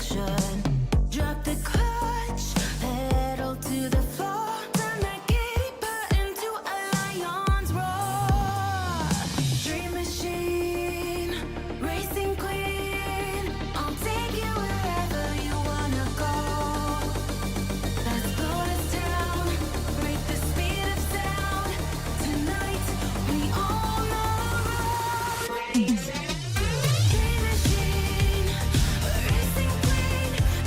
direction. Drop the clutch, pedal to the floor. Turn that giddy button to a lion's roar. Dream machine, racing queen. I'll take you wherever you wanna go. Let's blow this town, break the speed of sound. Tonight we own the road. Dream machine, racing queen.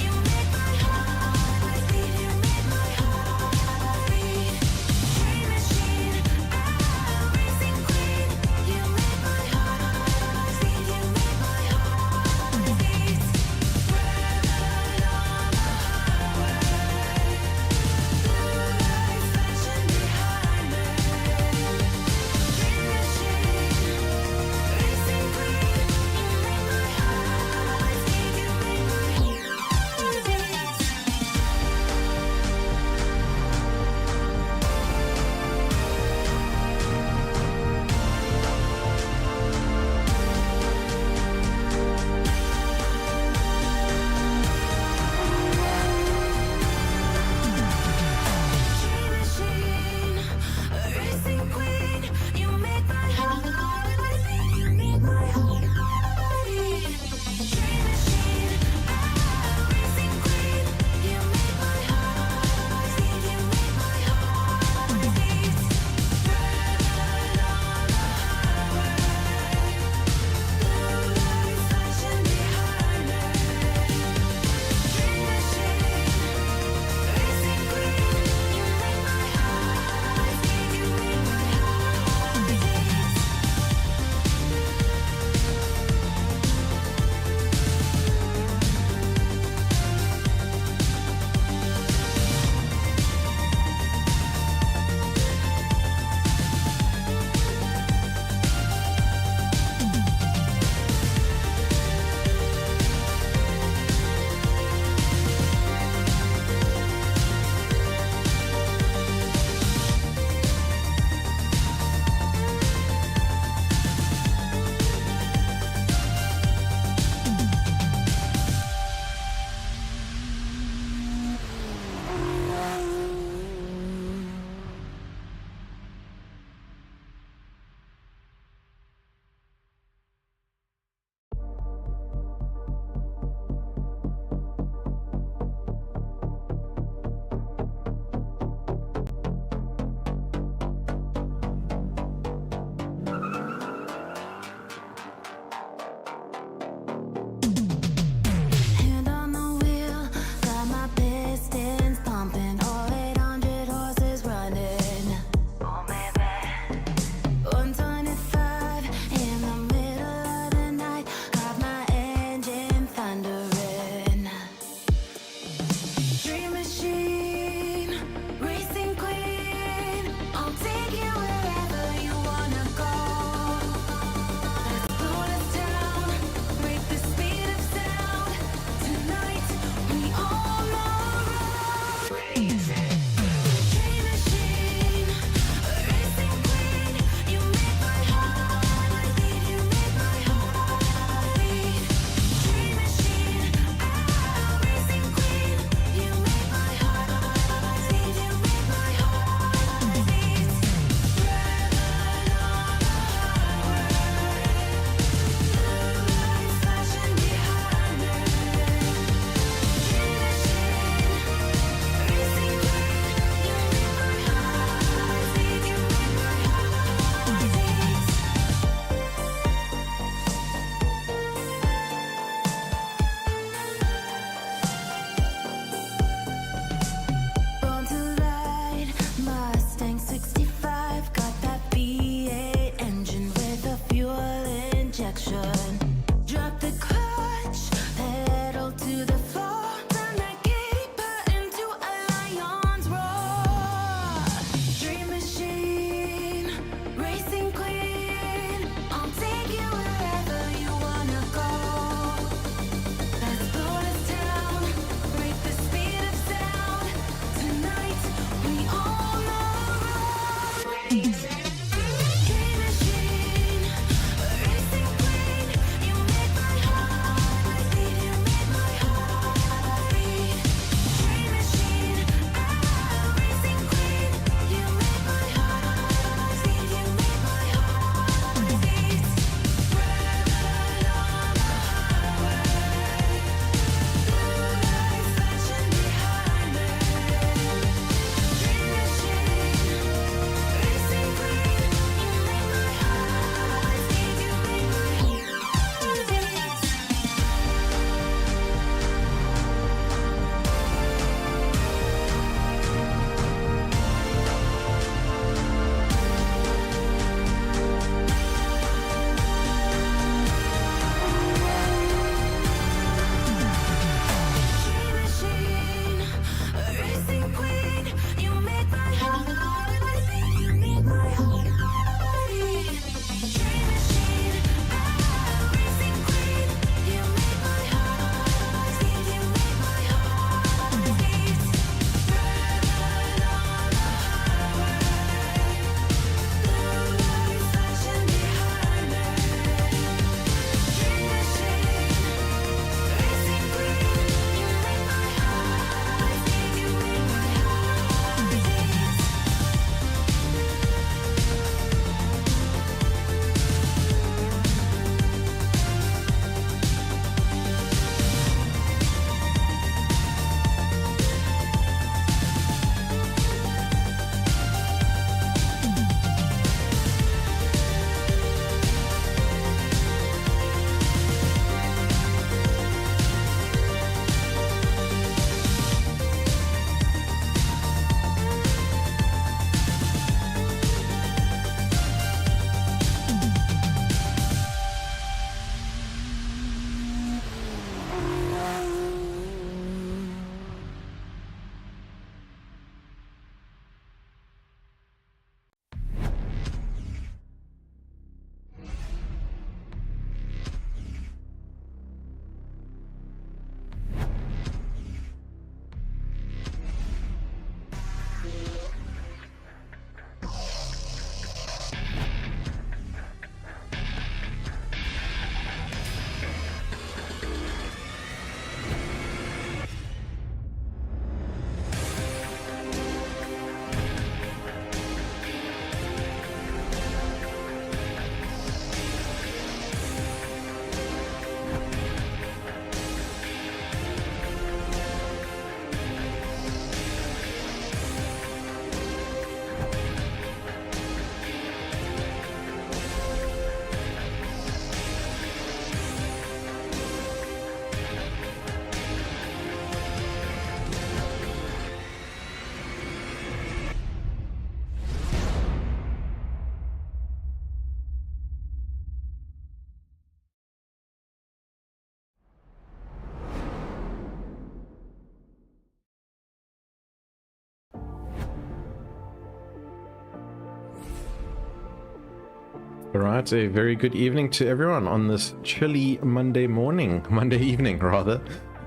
All right, a very good evening to everyone on this chilly Monday evening rather.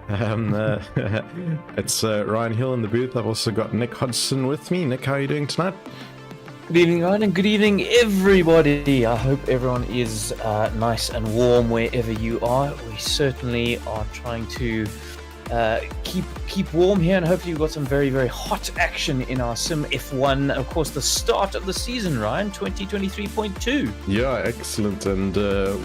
It's Ryan Hill in the booth. I've also got Nick Hodgson with me. Nick, how are you doing tonight? Good evening, Ryan, and good evening, everybody. I hope everyone is nice and warm wherever you are. We certainly are trying to keep warm here, and hopefully we've got some very, very hot action in our simF1. Of course, the start of the season, Ryan, 2023.2. Yeah, excellent. And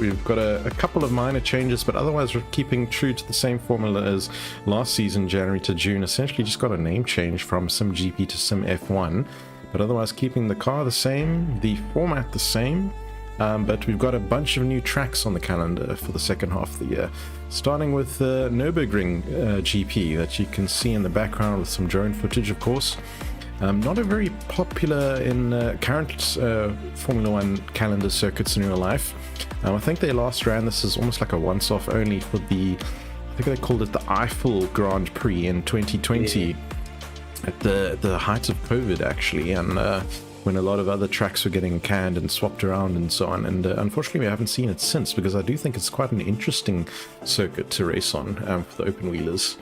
we've got a couple of minor changes, but otherwise we're keeping true to the same formula as last season, January to June. Essentially just got a name change from simGP to simF1. But otherwise keeping the car the same, the format the same, but we've got a bunch of new tracks on the calendar for the second half of the year. Starting with Nurburgring GP that you can see in the background with some drone footage, of course. Not a very popular in current Formula 1 calendar circuits in real life. I think they last ran this as almost like a once-off only for the, I think they called it the Eiffel Grand Prix in 2020. Yeah. At the height of COVID, actually, and when a lot of other tracks were getting canned and swapped around and so on. And unfortunately, we haven't seen it since, because I do think it's quite an interesting circuit to race on for the open wheelers.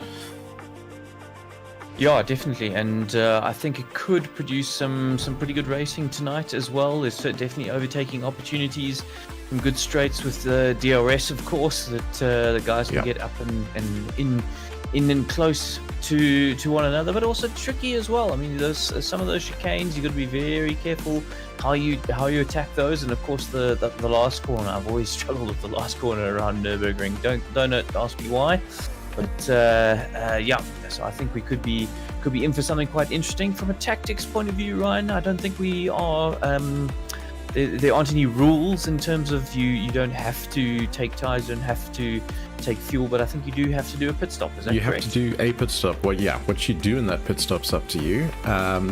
Yeah, definitely, and I think it could produce some pretty good racing tonight as well. There's definitely overtaking opportunities, some good straights with the DRS, of course, that the guys can get up and in close to one another, but also tricky as well. I mean, some of those chicanes, you've got to be very careful how you attack those. And of course, the last corner, I've always struggled with the last corner around Nurburgring. Don't ask me why, but yeah. So I think we could be in for something quite interesting from a tactics point of view, Ryan. I don't think we are. There aren't any rules in terms of you don't have to take tires, you don't have to take fuel, but I think you do have to do a pit stop. Is that correct? You have to do a pit stop. Well, yeah, what you do in that pit stop's up to you.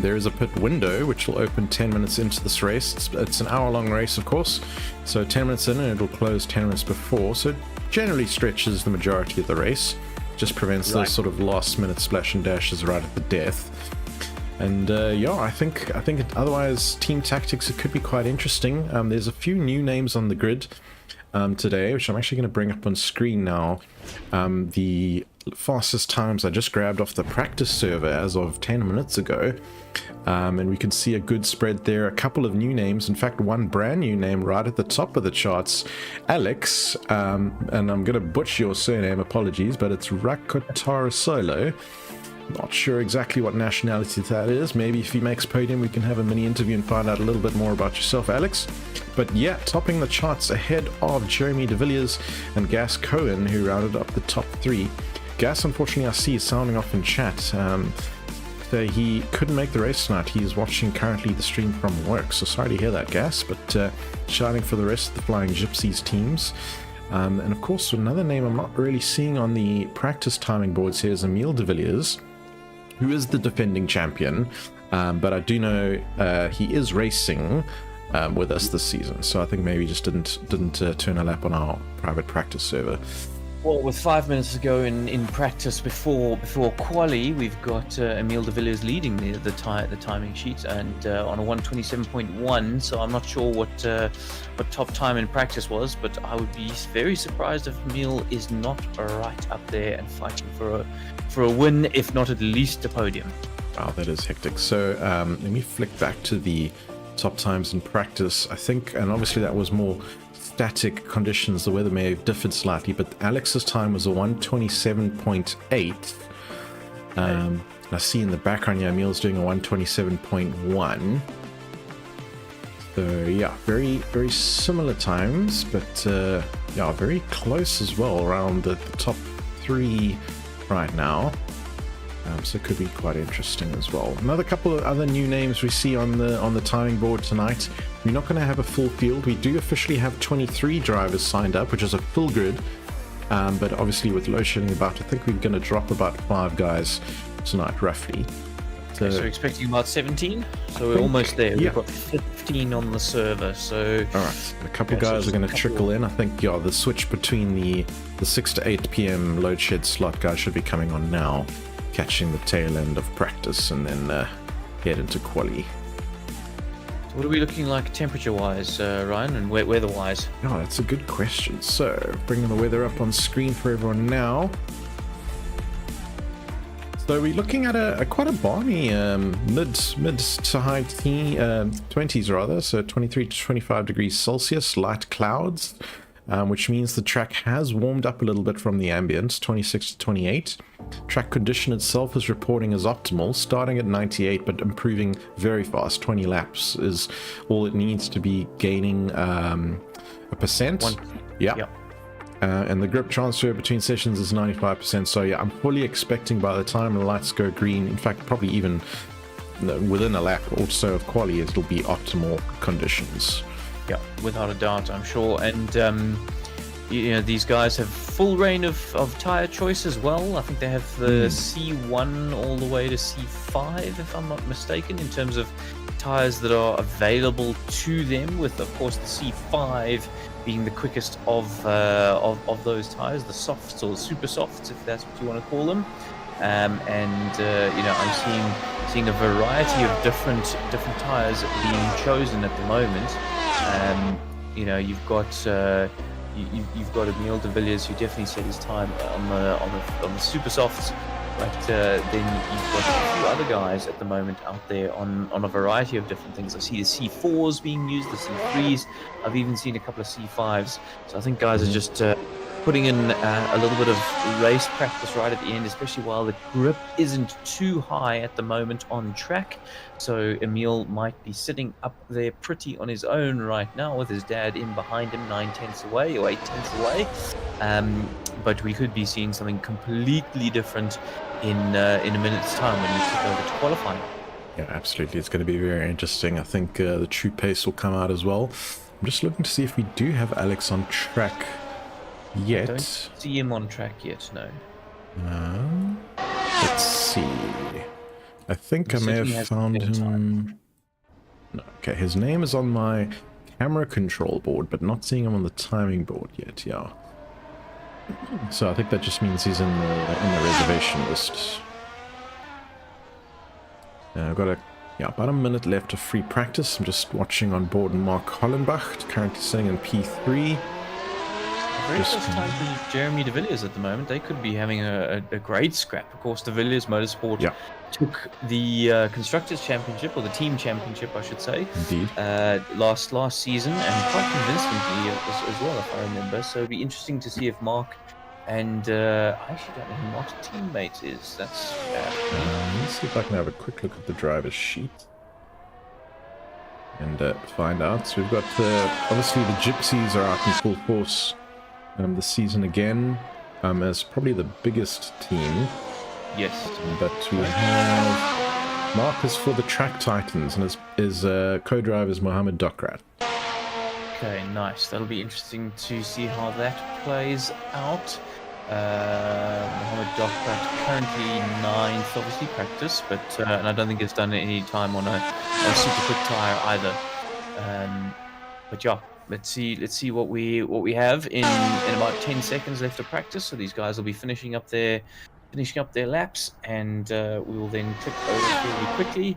There is a pit window which will open 10 minutes into this race. It's an hour-long race, of course, so 10 minutes in and it'll close 10 minutes before, so it generally stretches the majority of the race. Just prevents those sort of last-minute splash and dashes right at the death. And yeah, I think otherwise team tactics, it could be quite interesting. There's a few new names on the grid today, which I'm actually going to bring up on screen now. The fastest times I just grabbed off the practice server as of 10 minutes ago, and we can see a good spread there. A couple of new names, in fact one brand new name right at the top of the charts, Alex, and I'm going to butcher your surname, apologies, but it's Rakotarasolo. Not sure exactly what nationality that is. Maybe if he makes podium, we can have a mini interview and find out a little bit more about yourself, Alex. But yeah, topping the charts ahead of Jeremy de Villiers and Gas Cohen, who rounded up the top three. Gas, unfortunately, I see is sounding off in chat. So he couldn't make the race tonight. He's watching currently the stream from work. So sorry to hear that, Gas, but shouting for the rest of the Flying Gypsies teams. And of course, another name I'm not really seeing on the practice timing boards here is Emile de Villiers, who is the defending champion, but I do know he is racing with us this season, so I think maybe he just didn't turn a lap on our private practice server. Well, with 5 minutes to go in practice before quali, we've got Emile de Villiers leading the timing sheet, and on a 1:27.1. So I'm not sure what top time in practice was, but I would be very surprised if Emile is not right up there and fighting for a win, if not at least a podium. Wow, that is hectic. So let me flick back to the top times in practice. I think, and obviously that was more static conditions, the weather may have differed slightly, but Alex's time was a 1:27.8. I see in the background, yeah, Emile's doing a 1:27.1. So yeah, very, very similar times, but yeah, very close as well, around the top three right now. So it could be quite interesting as well. Another couple of other new names we see on the timing board tonight. We're not going to have a full field. We do officially have 23 drivers signed up, which is a full grid. But obviously with load shedding about, I think we're going to drop about 5 guys tonight, roughly. So we're expecting about 17. So we're almost there. Yeah. We've got 15 on the server. So all right, a couple guys are going to trickle in. I think yeah, the switch between the 6 to 8 p.m. load shed slot guys should be coming on now, catching the tail end of practice and then head into quali. What are we looking like temperature-wise, Ryan, and weather-wise? Oh, that's a good question. So, bringing the weather up on screen for everyone now. So we're looking at a quite a balmy mid to high 20s rather, so 23 to 25 degrees Celsius, light clouds, which means the track has warmed up a little bit from the ambient, 26 to 28. Track condition itself is reporting as optimal, starting at 98 but improving very fast. 20 laps is all it needs to be gaining a percent. Yeah. Yep. And the grip transfer between sessions is 95%. So yeah, I'm fully expecting by the time the lights go green, in fact, probably even within a lap or so of quali, it'll be optimal conditions. Yeah, without a doubt, I'm sure. And you know, these guys have full reign of tire choice as well. I think they have the C1 all the way to C5, if I'm not mistaken, in terms of tires that are available to them. With, of course, the C5 being the quickest of those tires, the softs or the super softs, if that's what you want to call them. You know, I'm seeing a variety of different tires being chosen at the moment. You know, you've got Emile de Villiers, who definitely set his time on the super softs. But then you've got a few other guys at the moment out there on a variety of different things. I see the C4s being used, the C3s. I've even seen a couple of C5s. So I think guys are just putting in a little bit of race practice right at the end, especially while the grip isn't too high at the moment on track. So Emile might be sitting up there pretty on his own right now with his dad in behind him, 9/10 away or 8/10 away. But we could be seeing something completely different in a minute's time when we kick over to qualifying. Yeah, absolutely. It's going to be very interesting. I think the true pace will come out as well. I'm just looking to see if we do have Alex on track yet. Don't see him on track yet, no. Let's see. I think I may have found him. No, okay, his name is on my camera control board, but not seeing him on the timing board yet. Yeah. So I think that just means he's in the reservation list. I've got about a minute left of free practice. I'm just watching on board Mark Hollenbach, currently sitting in P3. Very close time to Jeremy de Villiers at the moment. They could be having a great scrap. Of course, de Villiers Motorsport took the Constructors' Championship, or the Team Championship, I should say. Indeed. Last season, and quite convincingly as well, if I remember. So it'd be interesting to see if Mark and I actually don't know who Mark's teammate is. That's let's see if I can have a quick look at the driver's sheet and find out. So we've got obviously the Gypsies are out in full force this season again, as probably the biggest team. Yes. But we have Marcus for the Track Titans, and his co-driver is Mohammed Dokrat. Okay, nice. That'll be interesting to see how that plays out. Mohammed Dokrat currently 9th, obviously practice, but and I don't think it's done any time on a super quick tire either. But yeah, let's see what we have in about 10 seconds left of practice. So these guys will be finishing up their laps, and we will then click over fairly quickly.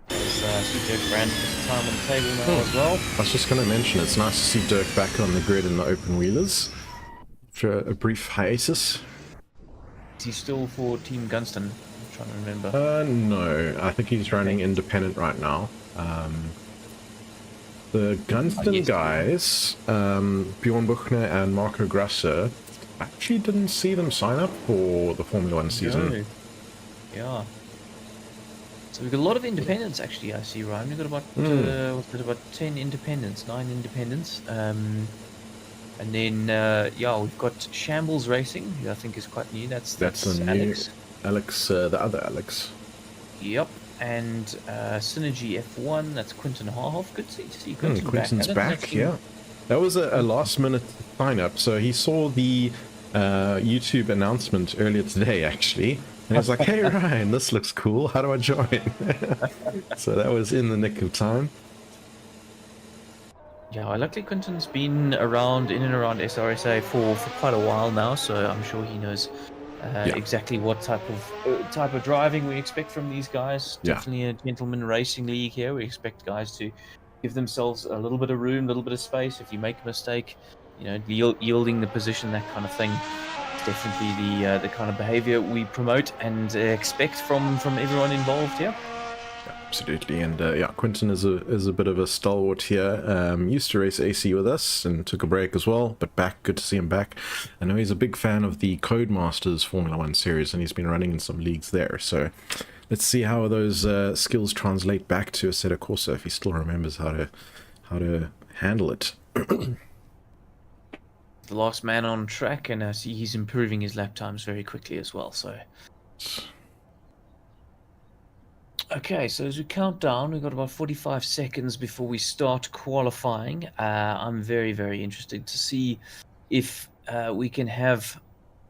As I see Dirk Brand has time on the table now as well. I was just going to mention, it's nice to see Dirk back on the grid in the open wheelers after a brief hiatus. Is he still for Team Gunston? I'm trying to remember. No, I think he's running independent right now. The Gunston guys, Bjorn Buchner and Marco Grasser, actually didn't see them sign up for the Formula 1 season. No. Yeah. So we've got a lot of independents, actually, I see, Ryan. We've got about, about 10 independents, 9 independents. And then, we've got Shambles Racing, who I think is quite new. That's the Alex. Alex, the other Alex. Yep. And Synergy F1, that's Quinton Harhoff. Good to see Quinton Quinton's back, yeah. That was a last-minute sign-up. So he saw the YouTube announcement earlier today, actually. And I was like, hey, Ryan, this looks cool. How do I join? So that was in the nick of time. Yeah, well, luckily Quinton's been around, in and around SRSA for quite a while now, so I'm sure he knows exactly what type of driving we expect from these guys. Definitely a gentleman racing league here. We expect guys to give themselves a little bit of room, a little bit of space. If you make a mistake, yielding the position, that kind of thing. It's definitely the kind of behavior we promote and expect from everyone involved here. Absolutely, and yeah, Quinton is a bit of a stalwart here. Used to race AC with us and took a break as well, but back. Good to see him back. I know he's a big fan of the Codemasters Formula 1 series, and he's been running in some leagues there. So let's see how those skills translate back to Assetto Corsa if he still remembers how to handle it. The last man on track, and I see he's improving his lap times very quickly as well. So. Okay, so as we count down, we've got about 45 seconds before we start qualifying. I'm very, very interested to see if we can have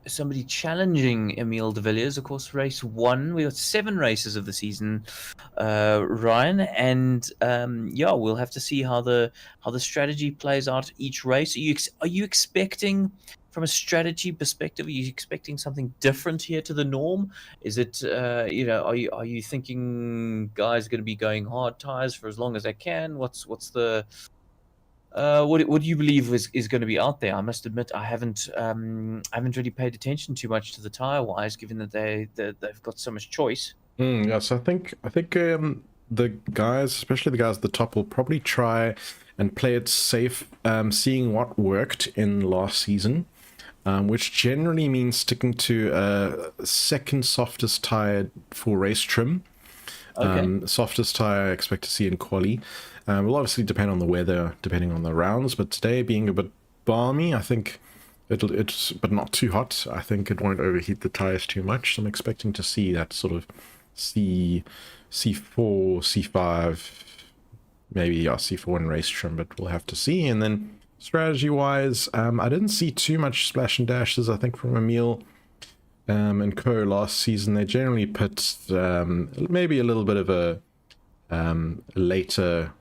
somebody challenging Emile de Villiers. Of course, race 1, we got 7 races of the season, Ryan, and yeah, we'll have to see how the strategy plays out each race. Are you expecting, from a strategy perspective, are you expecting something different here to the norm? Is it, are you thinking guys are going to be going hard tires for as long as they can? What's the what do you believe is going to be out there? I must admit, I haven't really paid attention too much to the tire wise, given that they've got so much choice. Yes, I think the guys, especially the guys at the top, will probably try and play it safe, seeing what worked in last season. Which generally means sticking to a second softest tire for race trim. Okay. Softest tire I expect to see in quali. Will obviously depend on the weather, depending on the rounds, but today being a bit balmy, I think it's but not too hot. I think it won't overheat the tires too much. So I'm expecting to see that sort of C4, C5, maybe C4 in race trim, but we'll have to see. And then strategy-wise, I didn't see too much splash and dashes, I think, from Emile and Co last season. They generally put maybe a little bit of a later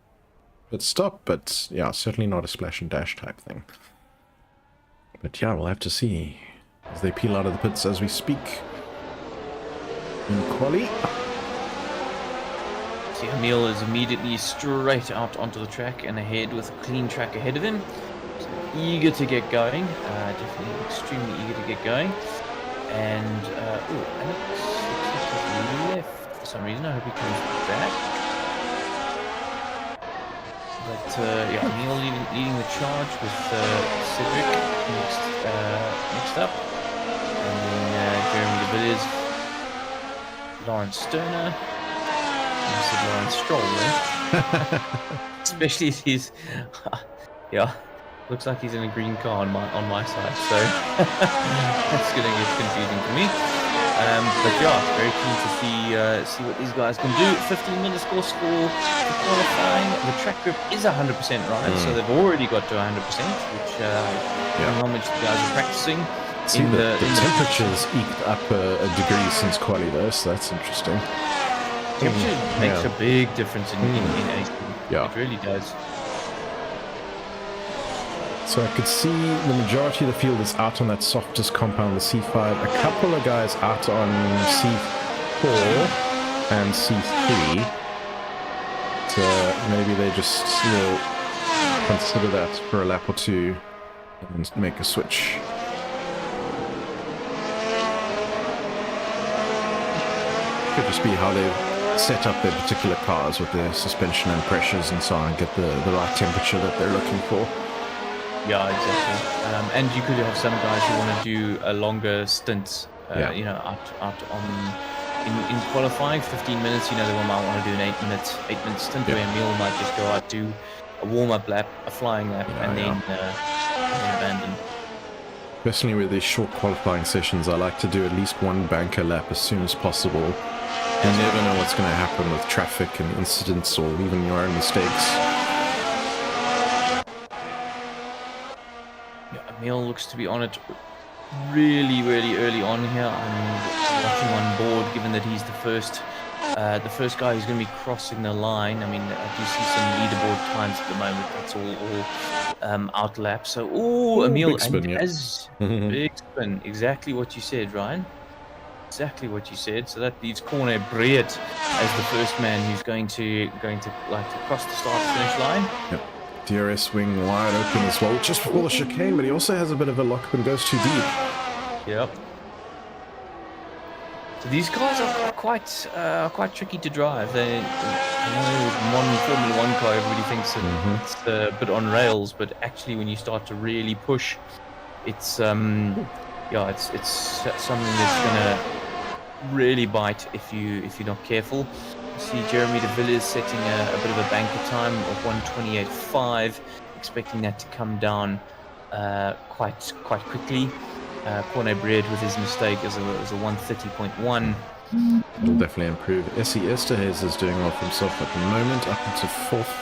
pit stop, but yeah, certainly not a splash and dash type thing. But yeah, we'll have to see as they peel out of the pits as we speak in quali. See, Emile is immediately straight out onto the track and ahead with a clean track ahead of him. Eager to get going, definitely extremely eager to get going, and and looks like he's left for some reason. I hope he comes back. But yeah, Emile leading the charge with Cedric next up, and then Jeremy de Villiers, Lawrence Sterner. I said Lawrence Stroll, right? Especially if he's yeah. Looks like he's in a green car on my side, so that's going to get confusing for me. But yeah, very keen to see what these guys can do. 15 minutes course for qualifying. The track grip is 100%, right? So they've already got to 100%, which how much the guys are practicing. See, the temperature's eked up a degree since quali though, so that's interesting. Temperature makes a big difference in AC. Yeah. It really does. So I could see the majority of the field is out on that softest compound, the C5. A couple of guys out on C4 and C3. So maybe they just will consider that for a lap or two and make a switch. Could just be how they've set up their particular cars with their suspension and pressures and so on, and get the right temperature that they're looking for. Yeah, exactly. And you could have some guys who want to do a longer stint, out on in qualifying, 15 minutes. They might want to do an 8-minute stint. Where Emile might just go out, do a warm-up lap, a flying lap, and then abandon. Personally, with these short qualifying sessions, I like to do at least one banker lap as soon as possible. You never know what's going to happen with traffic and incidents, or even your own mistakes. Emile looks to be on it really, really early on here. I'm watching on board, given that he's the first guy who's going to be crossing the line. I mean, I do see some leaderboard times at the moment. That's all out lap. So, Emile, big spin, big spin, exactly what you said, Ryan. exactly what you said. So that leaves Corne Breed as the first man who's going to like to cross the start-finish line. Yep. DRS wing wide open as well, just before the chicane, but he also has a bit of a lock-up and goes too deep. Yep. So these cars are quite tricky to drive. They, modern Formula One car, everybody thinks that it's a bit on rails, but actually, when you start to really push, it's it's something that's gonna really bite if you're not careful. You see Jeremy de Villiers setting a bit of a banker time of 1:28.5, expecting that to come down quite quickly. Corne Breed with his mistake is a 1:30.1. It'll definitely improve. Essie Esterhazy is doing well for himself at the moment, up into 4th.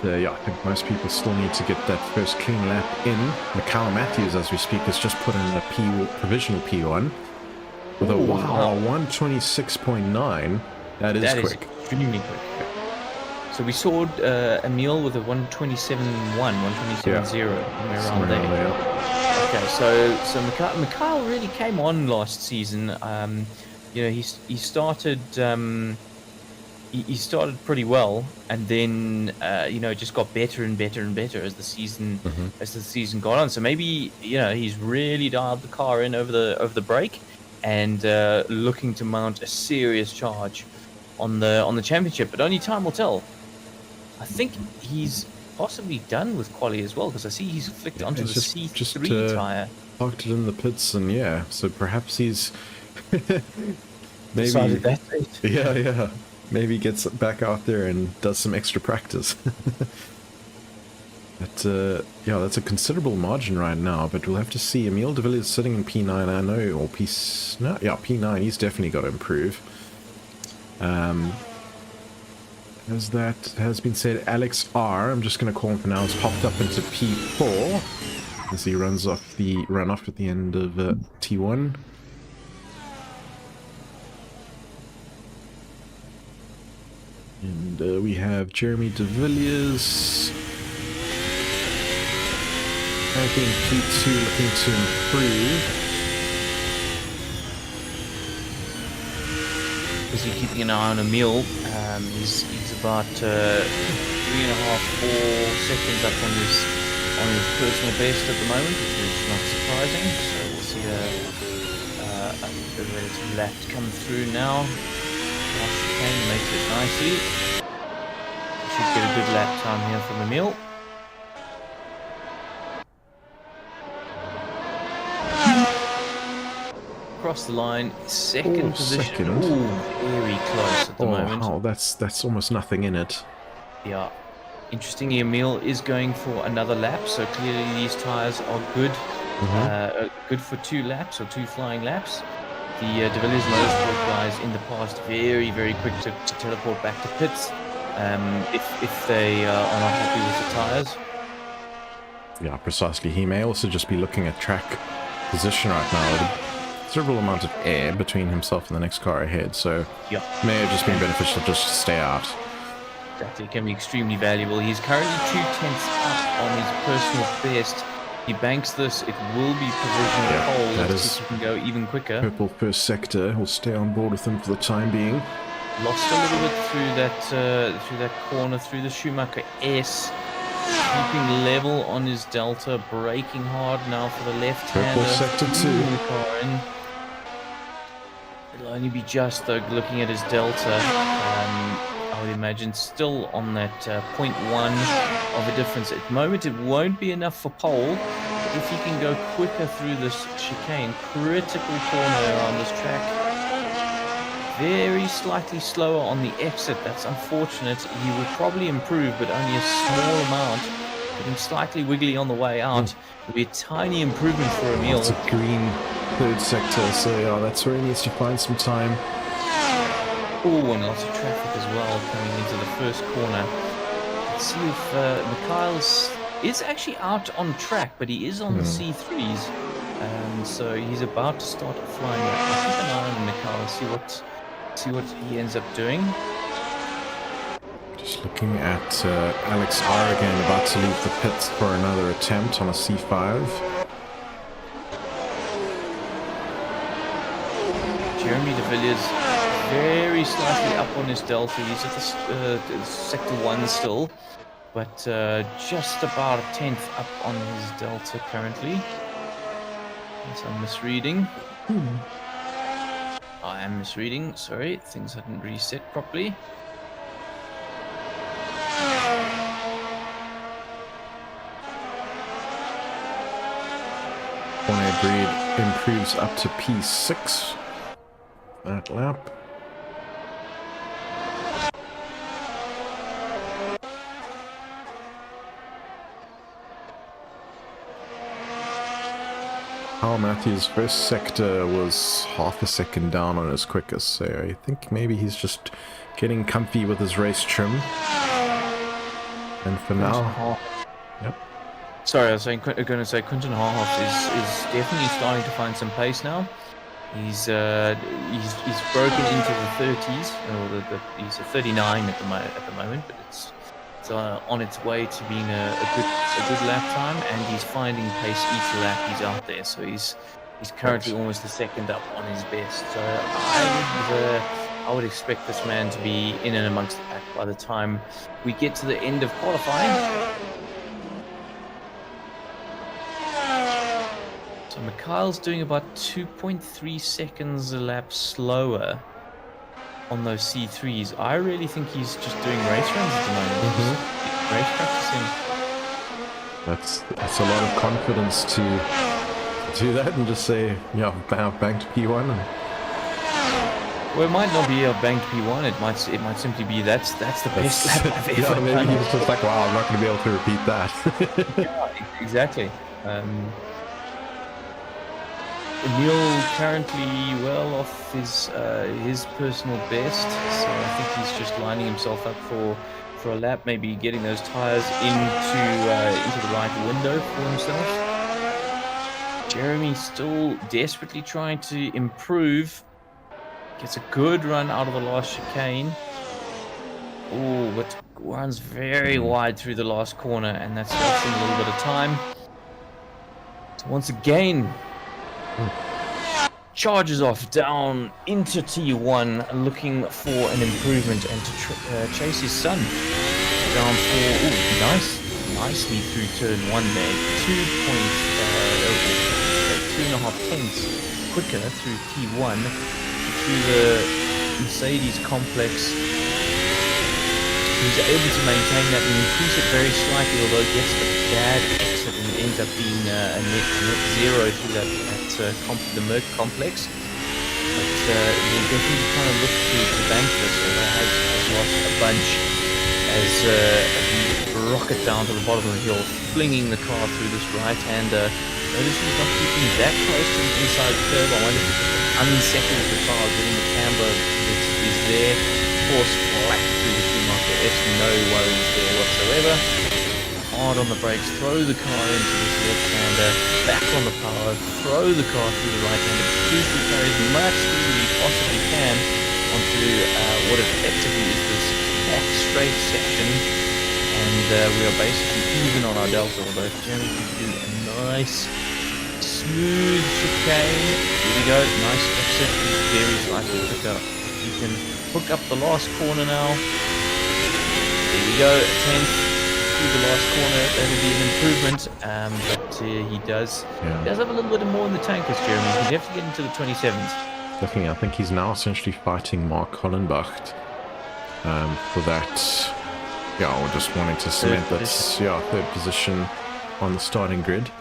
But, yeah, I think most people still need to get that first clean lap in. Mikhail Matthews, as we speak, has just put in a provisional P1 with a 1:26.9. That is quick. Extremely quick. So we saw Emil with a 1:27.1, 1:27.0, around there. Okay, so Mikhail really came on last season. He started he started pretty well, and then just got better and better and better as the season got on. So maybe he's really dialed the car in over the break, and looking to mount a serious charge on the championship. But only time will tell. I think he's possibly done with quali as well, because I see he's flicked onto the C3 tire. Parked it in the pits, and so perhaps he's maybe decided that's it. Yeah. Maybe gets back out there and does some extra practice. But that's a considerable margin right now. But we'll have to see. Emil de Villiers sitting in P9, I know, or P9. He's definitely got to improve. As that has been said, Alex R, I'm just going to call him for now, has popped up into P4 as he runs off at the end of T1. And we have Jeremy de Villiers back in P2, looking to improve. Busy keeping an eye on Emil. He's about 3.5-4 seconds up on his personal best at the moment, which is not surprising. So we'll see a relative lap come through now. Chicane makes it nicely. Should get a good lap time here from Emil. Across the line, second position. Ooh, very close at the moment. Oh, that's almost nothing in it. Yeah. Interestingly, Emil is going for another lap, so clearly these tires are good. Good for 2 laps or 2 flying laps. The de Villiers Motorsport guys in the past very, very quick to teleport back to pits if they are not happy with the tires. Yeah, precisely. He may also just be looking at track position right now with a considerable amount of air between himself and the next car ahead, so may have just been beneficial just to stay out. Exactly, it can be extremely valuable. He's currently 2 tenths up on his personal best. He banks this, it will be provisional pole. That is, he can go even quicker. Purple first sector will stay on board with him for the time being. Lost a little bit through that corner, through the Schumacher S. Keeping level on his delta, braking hard now for the left-hander. Purple sector 2. It'll only be just though, looking at his delta. I would imagine still on that 0.1 of a difference. At the moment, it won't be enough for pole. But if he can go quicker through this chicane, critical corner around this track. Very slightly slower on the exit. That's unfortunate. He will probably improve, but only a small amount. Getting slightly wiggly on the way out. It'll be a tiny improvement for Emil. It's a green third sector, so that's where he needs to find some time. Oh, and lots of traffic as well coming into the first corner. Let's see if Mikhail is actually out on track, but he is on the C3s. So he's about to start flying. I'll keep an eye on Mikhail, see what he ends up doing. Just looking at Alex R again, about to leave the pits for another attempt on a C5. Jeremy de Villiers very slightly up on his delta. He's at the sector 1 still, but just about a 10th up on his delta currently. That's I'm misreading. I am misreading, sorry, things hadn't reset properly. Cornet Breed improves up to P6 that lap. Carl Matthews' first sector was half a second down on his quickest, so I think maybe he's just getting comfy with his race trim. And for now, yep. Sorry, I was going to say Quinton Harhoff is definitely starting to find some pace now. He's broken into the 30s, or he's a 39 at the moment, but it's on its way to being a good lap time, and he's finding pace each lap he's out there. So he's currently almost a second up on his best. So I would expect this man to be in and amongst the pack by the time we get to the end of qualifying. So Mikhail's doing about 2.3 seconds a lap slower on those C3s. I really think he's just doing race runs at the moment. Race practicing. That's a lot of confidence to do that and just say, yeah, banked P1. Well, it might not be a banked P1. It might simply be that's the best lap I've ever done. Maybe he's just like, wow, I'm not going to be able to repeat that. Yeah, exactly. Emil currently well off his personal best, so I think he's just lining himself up for a lap, maybe getting those tires into the right window for himself. Jeremy still desperately trying to improve. Gets a good run out of the last chicane. Oh, but runs very wide through the last corner, and that's costing a little bit of time. So once again, charges off down into T1, looking for an improvement and to chase his son down for nicely through turn 1 there. 2.5 tenths quicker through T1 through the Mercedes complex. He's able to maintain that and increase it very slightly, although it gets a bad exit and it ends up being a net zero through the Merc complex. But we'll definitely kind of look to bank this, although has lost a bunch as we rocket down to the bottom of the hill, flinging the car through this right-hander. Notice he's not keeping that close to the inside curve. I wonder if it unsettles the car, getting the camber that is there. Force flat through the Schumacher S, no worries there whatsoever. Hard on the brakes, throw the car into this left-hander, back on the power, throw the car through the right-hander, cruise to carry as much speed as he possibly can onto what effectively is this back straight section, and we are basically even on our delta, although Jeremy can do a nice smooth chicane. Here we go, nice exit, very slightly quicker. If you can hook up the last corner now. There we go, 10th through the last corner. That'll be an improvement, but he does have a little bit more in the tank as Jeremy. He can definitely get into the 27s. Definitely, I think he's now essentially fighting Mark Hollenbach for that. Yeah, or just wanting to cement that third position on the starting grid.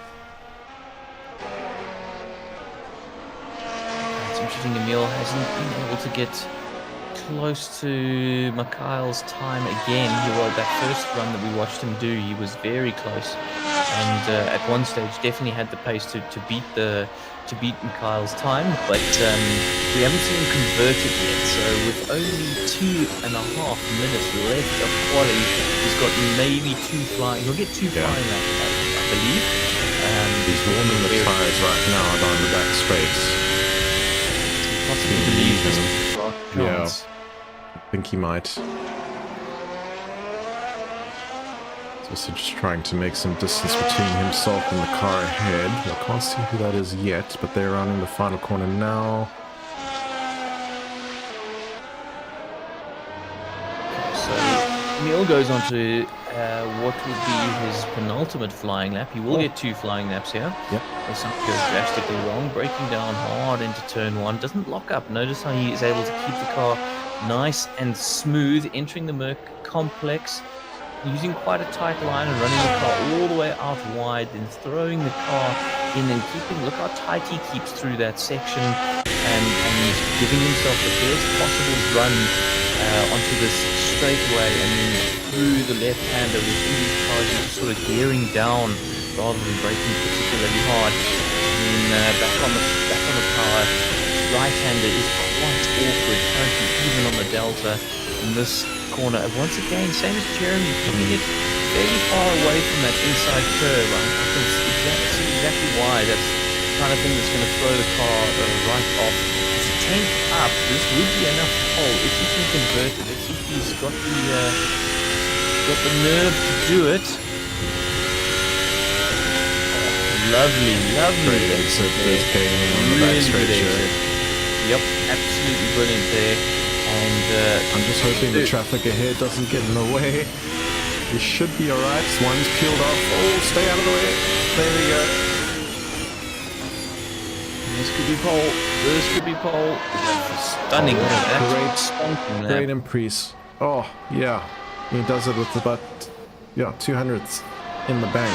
It's interesting, Emil hasn't been able to get close to Mikhail's time again. That first run that we watched him do, he was very close, and at one stage definitely had the pace to beat Mikhail's time, but we haven't seen him convert it yet. So with only 2.5 minutes left of quali, he's got maybe 2 flying. He'll get 2 flying, I believe. He's warming the tires right now down the back straight. Possibly believe this. Yeah, I think he might. He's also just trying to make some distance between himself and the car ahead. I can't see who that is yet, but they're rounding the final corner now. Emil goes on to what would be his penultimate flying lap. He will get 2 flying laps here. Yep. There's something goes drastically wrong. Breaking down hard into turn 1. Doesn't lock up. Notice how he is able to keep the car nice and smooth. Entering the Merc complex. Using quite a tight line and running the car all the way out wide. Then throwing the car in and keeping... Look how tight he keeps through that section. And giving himself the best possible run onto this straightaway, and then through the left-hander with these cars just sort of gearing down rather than braking particularly hard. And then back on the power, right-hander is quite awkward, currently even on the delta in this corner. Once again, same as Jeremy, putting it fairly far away from that inside curve. I can see exactly why. That's the kind of thing that's going to throw the car right off. It's a 10th up. This would be enough pole if he can convert it. Let's see if he's got the nerve to do it. Oh, lovely. Great exit. There's Kane on the back straight here. Yep, absolutely brilliant there. And I'm just hoping the traffic ahead doesn't get in the way. You should be alright. One's peeled off. Oh, stay out of the way. There we go. This could be pole. This could be pole. Stunning. Great imprise. Oh, yeah. He does it with about, 200ths in the bank.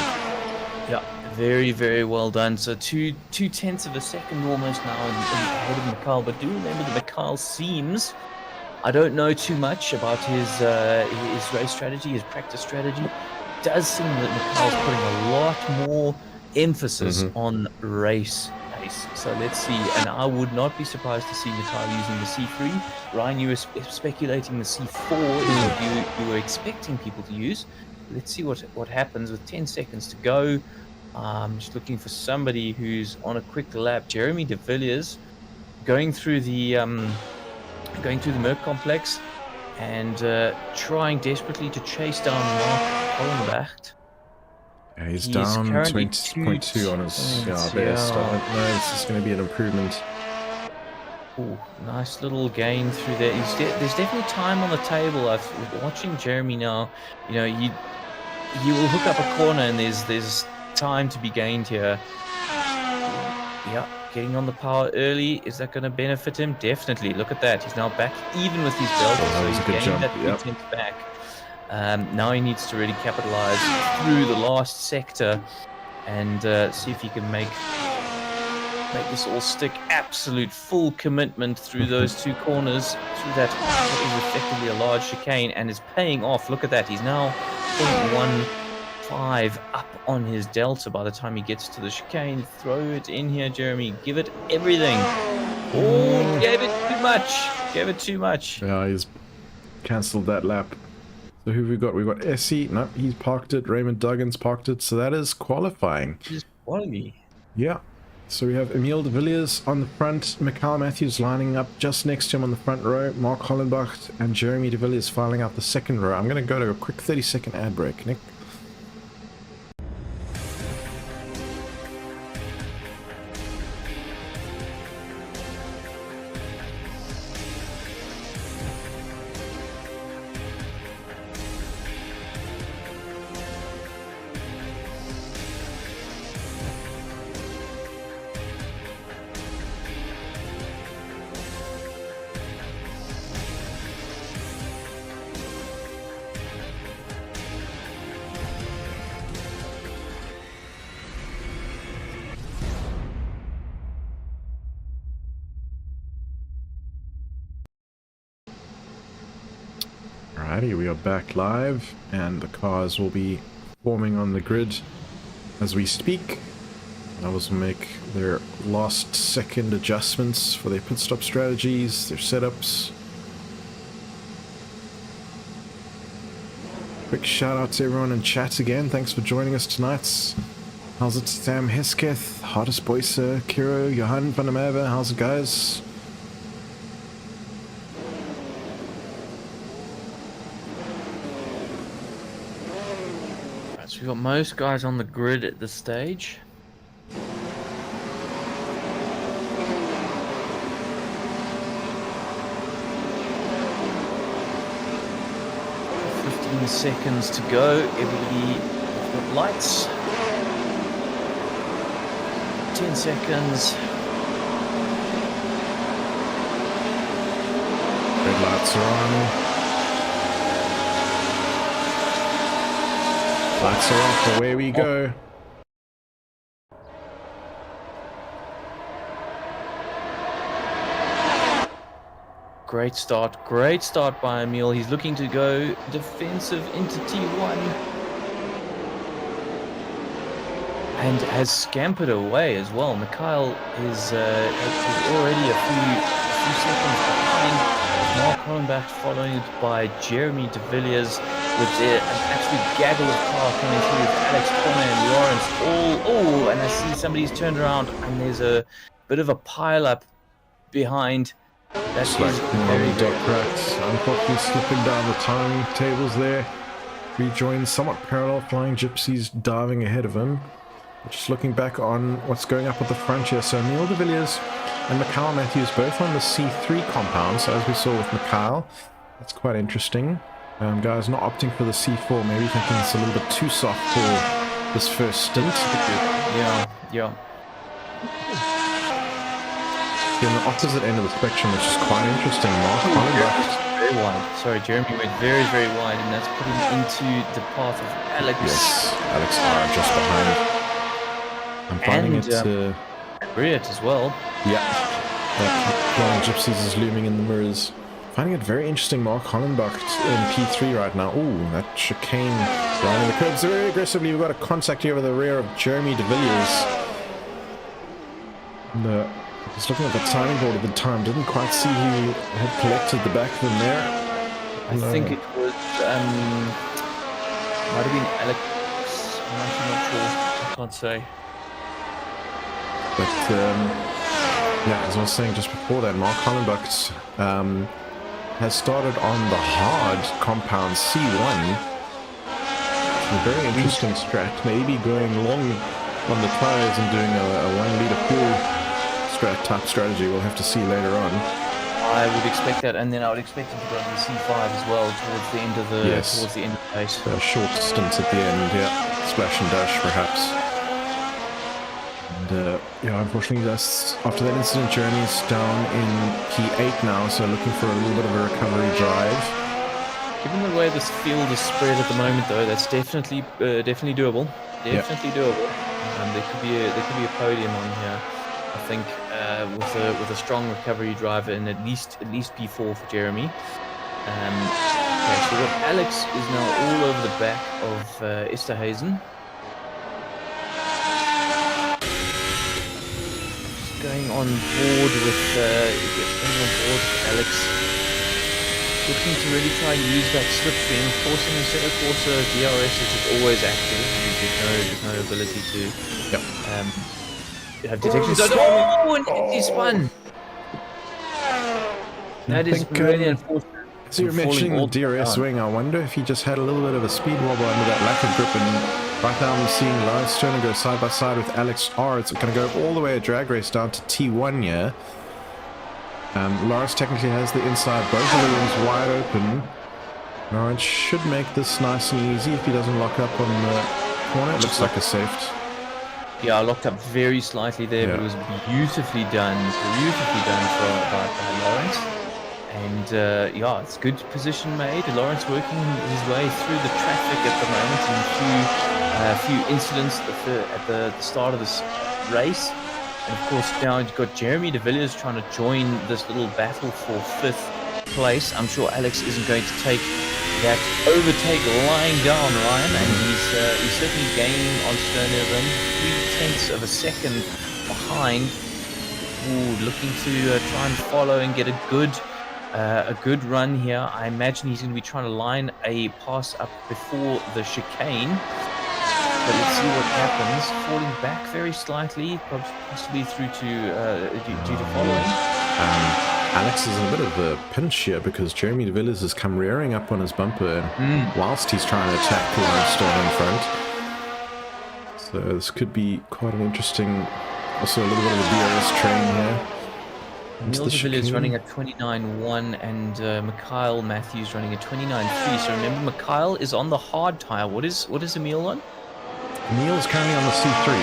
Yeah, very, very well done. So 2/10 of a second almost now ahead of Mikhail. But do remember that Mikhail seems... I don't know too much about his race strategy, his practice strategy. It does seem that Mikhail's putting a lot more emphasis on race pace. So let's see. And I would not be surprised to see Mikhail using the C3. Ryan, you were speculating the C4 is what you were expecting people to use. Let's see what happens with 10 seconds to go. Just looking for somebody who's on a quick lap. Jeremy de Villiers going through the Merc complex and trying desperately to chase down Mark Hollenbach. Yeah, he's down 20.2 on his best. I don't know, this is going to be an improvement. Ooh, nice little gain through there. There's definitely time on the table. Watching Jeremy now, he will hook up a corner and there's time to be gained here. Yeah. Getting on the power early, is that going to benefit him? Definitely. Look at that. He's now back even with his belt. So he's gained that 2/10 back. Now he needs to really capitalize through the last sector and see if he can make this all stick. Absolute full commitment through those 2 corners, through that what is effectively a large chicane, and it's paying off. Look at that. He's now 0.15 up on his delta by the time he gets to the chicane. Throw it in here, Jeremy. Give it everything. Oh, gave it too much. Yeah, he's cancelled that lap. So who have we got? We've got Essie. No, he's parked it. Raymond Duggan's parked it. So that is qualifying. Just quality. Yeah. So we have Emil de Villiers on the front. Mikhail Matthews lining up just next to him on the front row. Mark Hollenbach and Jeremy de Villiers filing out the second row. I'm going to go to a quick 30-second ad break. Nick? Alrighty, we are back live, and the cars will be forming on the grid as we speak. Others will make their last second adjustments for their pit stop strategies, their setups. Quick shout out to everyone in chat again. Thanks for joining us tonight. How's it, Sam Hesketh, Hardest Boyser, Kiro, Johan van der Merwe? How's it, guys? So we've got most guys on the grid at this stage. 15 10 seconds to go. Everybody got lights. 10 seconds. Red lights are on. Lights are off, away we go. Great start by Emil. He's looking to go defensive into T1. And has scampered away as well. Mikhail is already a few seconds behind. Mark Hollenbach followed by Jeremy de Villiers with an absolute gaggle of car coming through with Alex, Connor and Lawrence. Oh, and I see somebody's turned around and there's a bit of a pile up behind. That's like very dot cracks. Unfortunately slipping down the time tables there. Rejoins somewhat parallel, Flying Gypsies diving ahead of him. Just looking back on what's going up at the front here. So Neil de Villiers and Mikhail Matthews both on the C3 compound. So as we saw with Mikhail, that's quite interesting. Guys not opting for the C4, maybe thinking it's a little bit too soft for this first stint. Yeah. On the opposite end of the spectrum, which is quite interesting. Mark Hollenbach. Very wide. Sorry, Jeremy went very, very wide, and that's putting into the path of Alex. Yes, Alex R just behind. I'm finding and, Briat as well. Yeah, that Flying Gypsies is looming in the mirrors. Finding it very interesting. Mark Hollenbach in P3 right now. Ooh, that chicane rounding the curbs very aggressively. We've got a contact here over the rear of Jeremy de Villiers. And, just looking at the timing board at the time, didn't quite see who had collected the back of him there. I think it was, might have been Alex, I'm actually not sure, I can't say. But, yeah, as I was saying just before that, Mark Hollenbach has started on the hard compound C1. A very interesting strat, maybe going long on the tires and doing a 1 liter fuel type strategy. We'll have to see later on. I would expect that, and then I would expect him to go on the C5 as well towards the end of the race. A short stint at the end, yeah, splash and dash perhaps. And yeah, unfortunately, that's after that incident. Jeremy's down in P8 now, so looking for a little bit of a recovery drive. Given the way this field is spread at the moment, though, that's definitely doable. Definitely doable. There could be a podium on here. I think with a strong recovery driver and at least P4 for Jeremy. Okay, so what Alex is now all over the back of Esterhazen. Just going on board with Alex. Looking to really try and use that slipstream. Of course, in the Assetto Corsa, DRS is always active. There's no ability to. Yep. Have detection. He spun. That is really unfortunate. So you're mentioning the DRS wing. I wonder if he just had a little bit of a speed wobble under that lack of grip. And right now I'm seeing Lawrence Turner go side by side with Alex R. It's going to go all the way a drag race down to T1 here. Lawrence technically has the inside, both of the wings wide open. Lawrence should make this nice and easy if he doesn't lock up on the corner. It looks like a safety. Yeah, locked up very slightly there, but it was beautifully done by Lawrence. And yeah, it's good position made. Lawrence working his way through the traffic at the moment, and a few incidents at the start of this race. And of course, now you've got Jeremy de Villiers trying to join this little battle for 5th place. I'm sure Alex isn't going to take that overtake lying down, Ryan, and he's certainly gaining on Sterner than 0.3 of a second behind. Ooh, looking to try and follow and get a good run here. I imagine he's going to be trying to line a pass up before the chicane. But let's see what happens. Falling back very slightly, possibly through to due to following. Alex is in a bit of a pinch here because Jeremy de Villiers has come rearing up on his bumper whilst he's trying to attack Lawrence Stone in front. So this could be quite an interesting, also a little bit of a DRS train here. Emil de Villiers running at 29.1 and Mikhail Matthews running at 29.3. So remember, Mikhail is on the hard tire. What is Emil on? Emil is currently on the C3.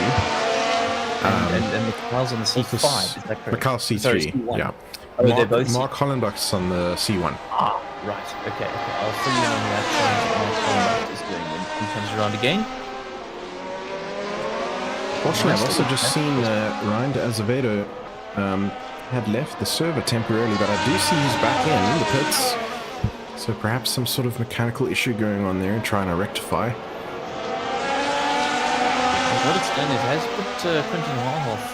And Mikhail's on the C5, is that correct? Mikhail C3, Sorry, C1. yeah. Oh, they're both Mark Hollenbach's on the C1. Ah, right. Okay. I'll fill you in on that change that Mark Hollenbach is doing when he comes around again. Fortunately, I've also just seen Ryan de Azevedo had left the server temporarily, but I do see he's back in the pits. So perhaps some sort of mechanical issue going on there and trying to rectify. What it's done is it has put Quentin Harhoff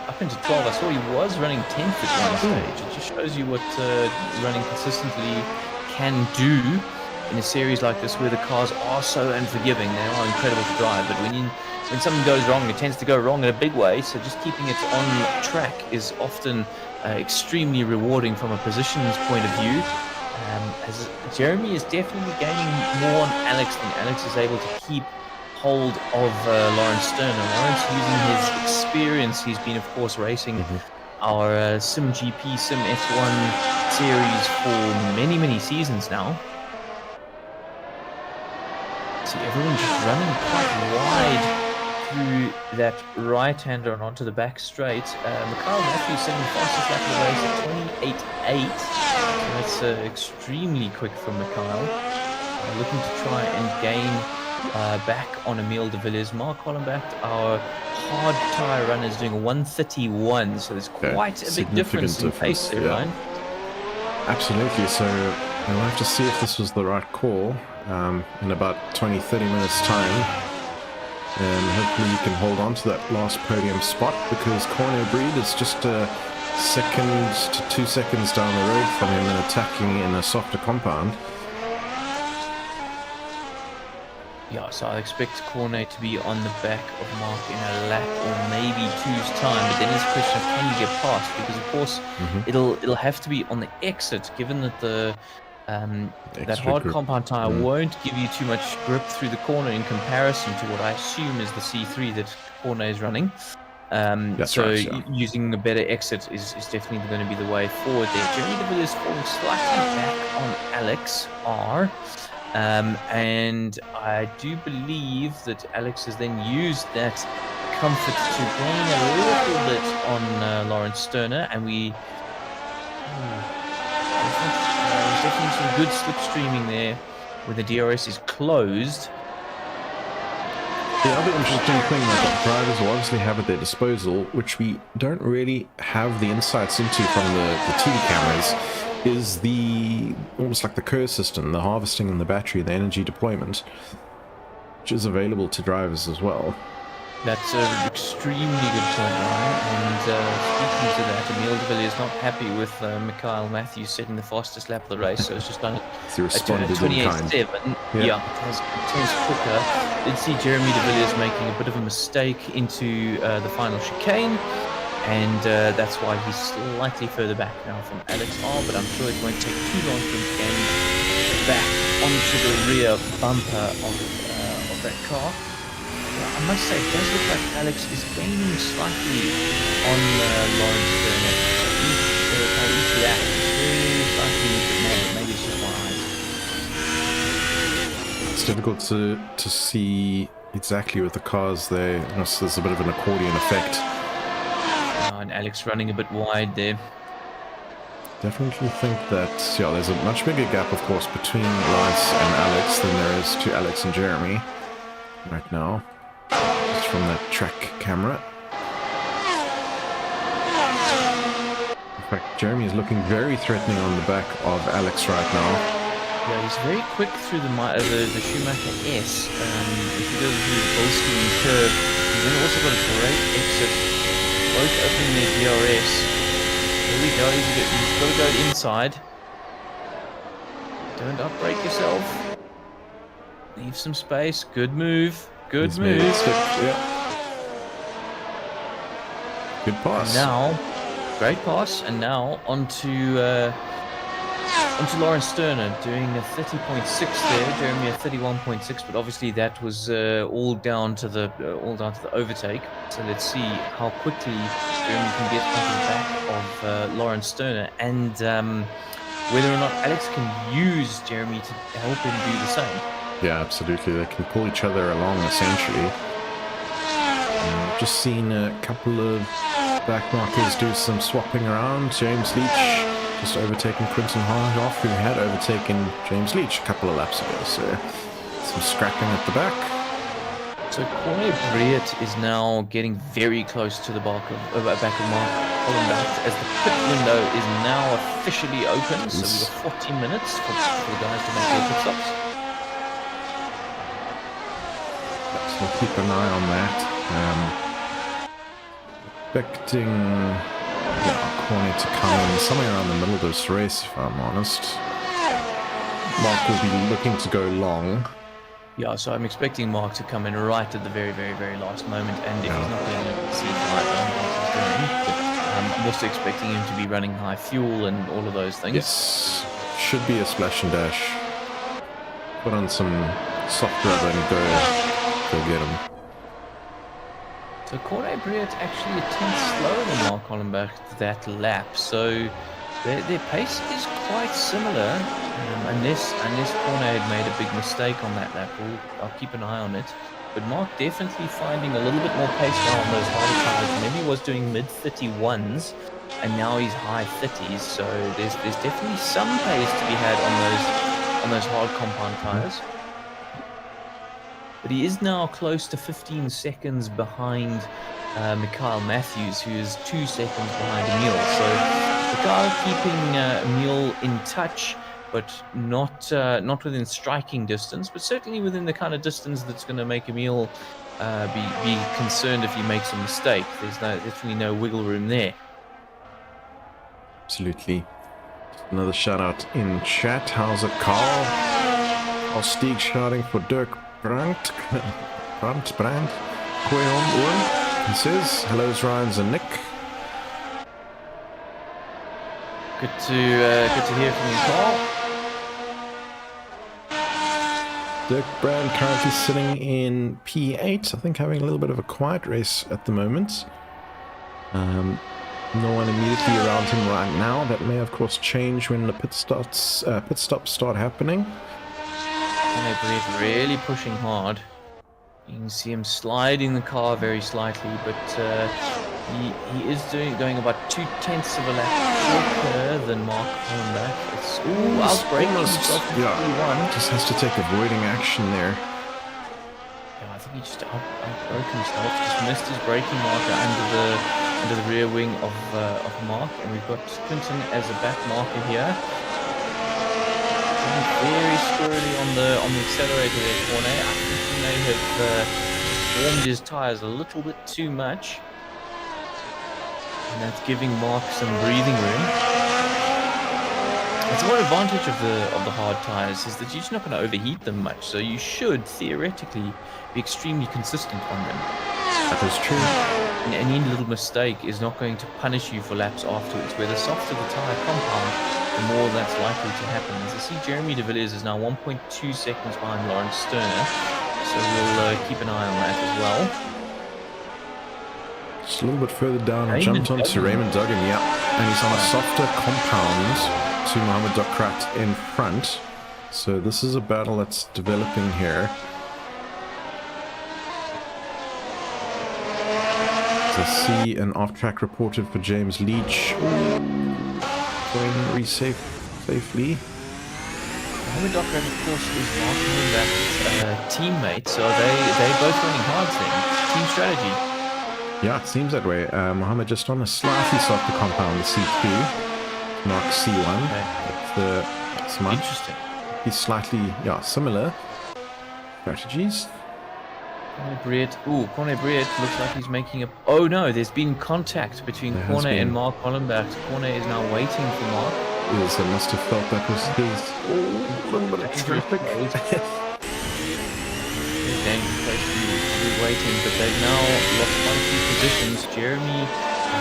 up into 12. I saw he was running 10th at one stage. It just shows you what running consistently can do in a series like this where the cars are so unforgiving. They are incredible to drive, but when something goes wrong, it tends to go wrong in a big way. So just keeping it on track is often extremely rewarding from a positions point of view. As Jeremy is definitely gaining more on Alex than Alex is able to keep hold of Lawrence Sterner. Lawrence, using his experience, he's been, of course, racing our simGP, simF1 series for many seasons now. See, everyone just running quite wide through that right-hander and onto the back straight. Mikhail Matthews setting the fastest lap of the race at 28.8. So that's extremely quick from Mikhail. Looking to try and gain back on Emil de Villiers. Mark Hollenbach, our hard tire runner, is doing a 1:31, so there's quite a big difference in pace there, Ryan. Absolutely, so we'll have to see if this was the right call in about 20-30 minutes time, and hopefully you can hold on to that last podium spot, because Corne Breed is just a second to 2 seconds down the road from him and attacking in a softer compound. Yeah, so I expect Corne to be on the back of Mark in a lap or maybe two's time, but then it's a question of can you get past, because of course it'll have to be on the exit, given that the that hard compound tire won't give you too much grip through the corner in comparison to what I assume is the C3 that Corne is running. Using a better exit is definitely going to be the way forward there. Jeremy de Villiers falling slightly back on Alex R. And I do believe that Alex has then used that comfort to gain a little bit on Lawrence Sterner, and there's definitely some good slipstreaming there when the DRS is closed. The other interesting thing that drivers will obviously have at their disposal, which we don't really have the insights into from the TV cameras, is the almost like the curve system, the harvesting in the battery, the energy deployment, which is available to drivers as well. That's an extremely good point, Ryan. And speaking to that, Emil de Villiers is not happy with Mikhail Matthews setting the fastest lap of the race, so it's just done a 28.7. Yeah, it has 10 quicker. Did see Jeremy de Villiers making a bit of a mistake into the final chicane, and that's why he's slightly further back now from Alex R, but I'm sure it won't take too long for him to gain back onto the rear bumper of that car. I must say, it does look like Alex is gaining slightly on Lawrence Sterner. Each lap is very slightly more. Maybe it's just my eyes. It's difficult to see exactly with the cars there. There's a bit of an accordion effect. And Alex running a bit wide there. Definitely think that, there's a much bigger gap, of course, between Lawrence and Alex than there is to Alex and Jeremy right now. Just from that track camera. In fact, Jeremy is looking very threatening on the back of Alex right now. Yeah, he's very quick through the Schumacher S. If he goes through the Bolstein curve, he's then also got a great exit. Both opening their DRS. Here we go, he's got to go inside. Don't upbrake yourself. Leave some space. Good move. Good move. Good pass. Now, great pass. And now onto Onto Lawrence Sterner doing a 30.6 there, Jeremy a 31.6, but obviously that was all down to the overtake. So let's see how quickly Jeremy can get onto the back of Lawrence Sterner, and whether or not Alex can use Jeremy to help him do the same. Yeah, absolutely. They can pull each other along essentially. Just seen a couple of back markers do some swapping around. James Leach just overtaking Quinton Harhoff, who had overtaken James Leach a couple of laps ago. So some scrapping at the back. So Corne Breert is now getting very close to the back of Mark Hollenbach, as the pit window is now officially open. So we've got 14 minutes for the guys to make their pit stops. So we'll keep an eye on that. Expecting Corne to come in somewhere around the middle of this race, if I'm honest. Mark will be looking to go long. Yeah, so I'm expecting Mark to come in right at the very, very, very last moment, and if he's not going to see I don't know what he's doing. But I'm also expecting him to be running high fuel and all of those things. Yes, should be a splash and dash. Put on some soft rubber and go get him. So Corne Breert actually a tenth slower than Mark Hollenbach that lap, so their pace is quite similar, unless Corne had made a big mistake on that lap. I'll keep an eye on it. But Mark definitely finding a little bit more pace now on those harder tires. Maybe he was doing mid-31s, and now he's high 30s, so there's definitely some pace to be had on those hard compound tires. But he is now close to 15 seconds behind Mikhail Matthews, who is 2 seconds behind Emil. So Mikhail keeping Emil in touch, but not within striking distance, but certainly within the kind of distance that's going to make Emil be concerned if he makes a mistake. There's definitely no wiggle room there. Absolutely. Another shout out in chat. How's it, Carl? Carl Stieg shouting for Dirk Brandt. He says, hello, Ryan's and Nick. Good to hear from you, Carl. Dirk Brand currently sitting in P8, I think having a little bit of a quiet race at the moment. No one immediately around him right now. That may of course change when the pit stops start happening. I believe really pushing hard. You can see him sliding the car very slightly, but he is going about 0.2 of a lap quicker than Mark Hollenbach. It's outbraking himself in P1. Just has to take avoiding action there. Yeah, I think he just outbroke himself. Just missed his braking marker under the rear wing of Mark, and we've got Quinton as a back marker here. Very squirrely on the accelerator there, Corne. I think he may have warmed his tires a little bit too much, and that's giving Mark some breathing room. It's one advantage of the hard tires is that you're just not going to overheat them much, so you should theoretically be extremely consistent on them. That is true. And any little mistake is not going to punish you for laps afterwards. Where the softer the tire compound, the more that's likely to happen. As I see, Jeremy de Villiers is now 1.2 seconds behind Lawrence Sterner, so we'll keep an eye on that as well. Just a little bit further down, I jumped onto Raymond Duggan, yeah, and he's on a softer compound to Mohamed Dokrat in front. So this is a battle that's developing here. I see an off-track reported for James Leach. Going safely. Mohamed Dokrat, of course, is Mark Hollenbach's teammate, so they both running hard then. Team strategy. Yeah, it seems that way. Mohamed just on a slightly softer compound, the C2. Mark C1. Okay. That's much. Interesting. He's slightly, similar strategies. Corne Breert looks like he's making a... Oh no, there's been contact between Corne and Mark Hollenbach. Corne is now waiting for Mark. Yes, I must have felt that was his... a little bit of traffic. Dangerous place to be waiting, but they've now lost quite a few positions. Jeremy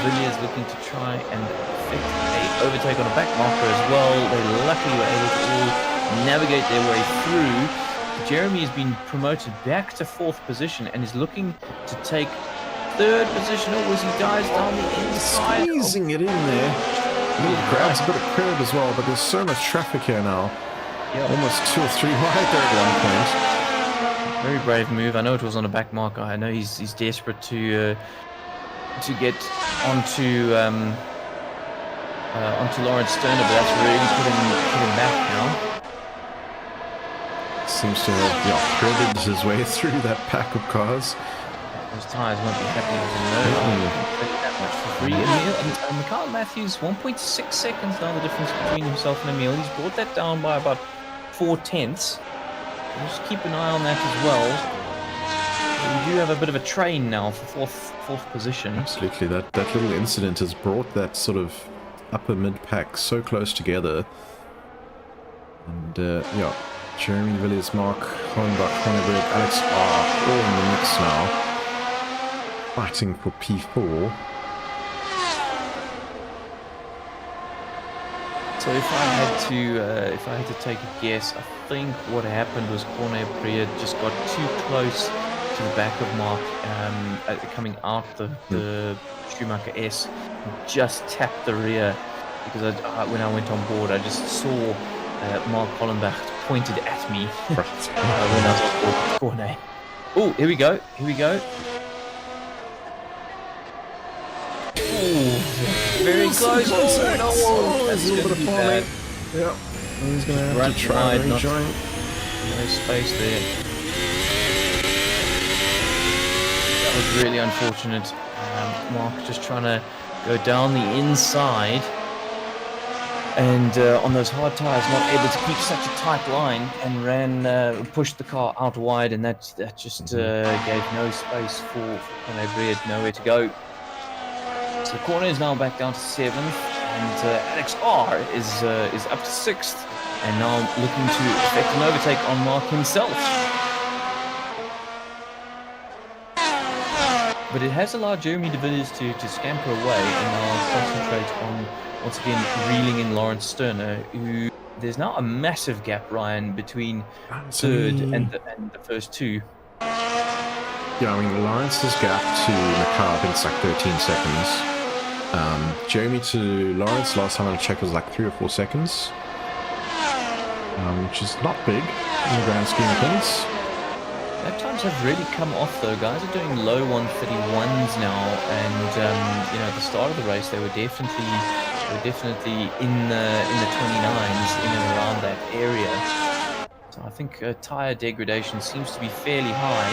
Villiers looking to try and effect a overtake on a back marker as well. They luckily were able to all navigate their way through. Jeremy has been promoted back to 4th position and is looking to take 3rd position. Oh, as he dives down the inside. Squeezing it in there. He grabs a bit of curb as well, but there's so much traffic here now. Yep. Almost 2 or 3 wide there at one point. Very brave move. I know it was on a back marker. I know he's desperate to get onto Lawrence Sterner, but that's really put him back now. Seems to have threaded his way through that pack of cars. Those tyres won't be happy with him, no. That much for free. Emil and Mikhail Matthews, 1.6 seconds now the difference between himself and Emil. He's brought that down by about 4/10. Just keep an eye on that as well. We do have a bit of a train now for fourth position. Absolutely, that little incident has brought that sort of upper mid pack so close together. And Jeremy, Villiers, Mark, Hollenbach, Honeyberg, Alex are all in the mix now, fighting for P4. So if I had to take a guess, I think what happened was Corne Bria just got too close to the back of Mark, coming out the Schumacher S, and just tapped the rear. Because when I went on board, I just saw Mark Hollenbach pointed at me when I was on board with Corne. Oh, here we go. Very close. Oh, no. That's going to be bad. Yeah. He's going to have to try and rejoin. No space there. That was really unfortunate. Mark just trying to go down the inside. And on those hard tyres, not able to keep such a tight line, and pushed the car out wide, and that just gave no space for Corne Bria, nowhere to go. So Corne is now back down to 7th, and Alex R is up to 6th, and now looking to effect an overtake on Mark himself. But it has allowed Jeremy de Villiers to scamper away and now concentrate on, once again, reeling in Lawrence Sterner, who there's now a massive gap, Ryan, between 3rd and the first 2. Yeah, I mean, Lawrence's gap to Makar, I think it's like 13 seconds. Jeremy to Lawrence, last time I checked, was like 3 or 4 seconds. Which is not big in the grand scheme of things. Lap times have really come off though. Guys are doing low 131s now, and at the start of the race they were definitely in the 29s, in and around that area. So I think tyre degradation seems to be fairly high,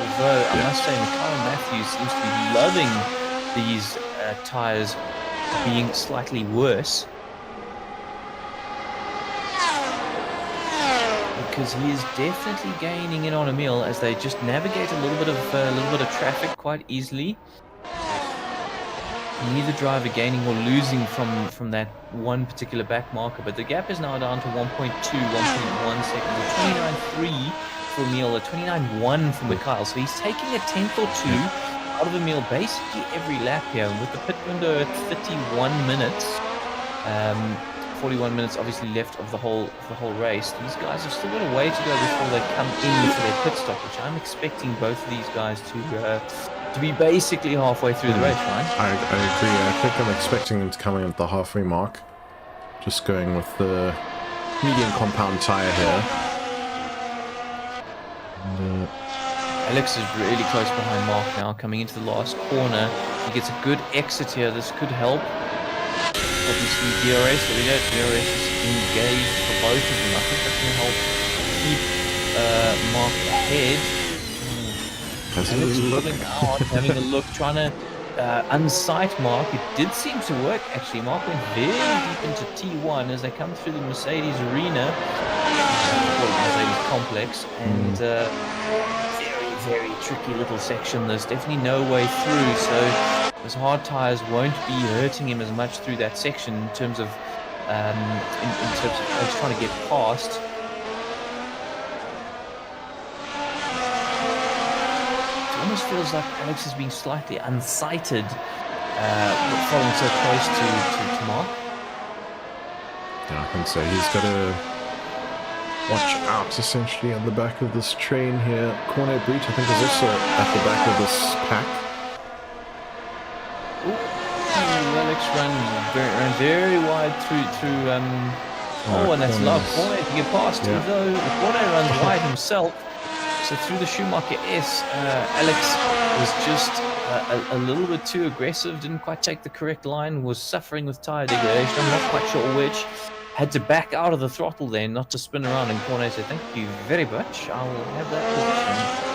although I must say Mikhail Matthews seems to be loving these tyres being slightly worse, because he is definitely gaining in on Emil as they just navigate a little bit of traffic quite easily. Neither driver gaining or losing from that one particular back marker, but the gap is now down to 1.2, 1.1 seconds, a 29.3 for Emil, a 29.1 for Mikhail. So he's taking a tenth or two out of Emil basically every lap here, and with the pit window at 31 minutes. 41 minutes obviously left of the whole race. These guys have still got a way to go before they come in for their pit stop, which I'm expecting both of these guys to be basically halfway through the race, right? I agree. I think I'm expecting them to come in at the halfway mark. Just going with the medium compound tyre here. And, Alex is really close behind Mark now, coming into the last corner. He gets a good exit here. This could help. Obviously, DRS, there we go. DRS is engaged for both of them. I think that's going to help keep Mark ahead. Alex is pulling out, having a look, trying to unsight Mark. It did seem to work, actually. Mark went very deep into T1 as they come through the Mercedes arena, or Mercedes complex, and very tricky little section. There's definitely no way through, so those hard tyres won't be hurting him as much through that section in terms of in terms of trying to get past. It almost feels like Alex is being slightly unsighted following so close to Mark. Yeah, I think so. He's got to watch out, essentially, on the back of this train here. Corner Breach, I think, is also at the back of this pack. Alex ran very wide through and that's love. Cornet to get past, although Cornet runs wide himself. So through the Schumacher S, Alex was just a little bit too aggressive, didn't quite take the correct line, was suffering with tyre degradation. I'm not quite sure which. Had to back out of the throttle then, not to spin around, and Cornet said, "Thank you very much, I will have that position."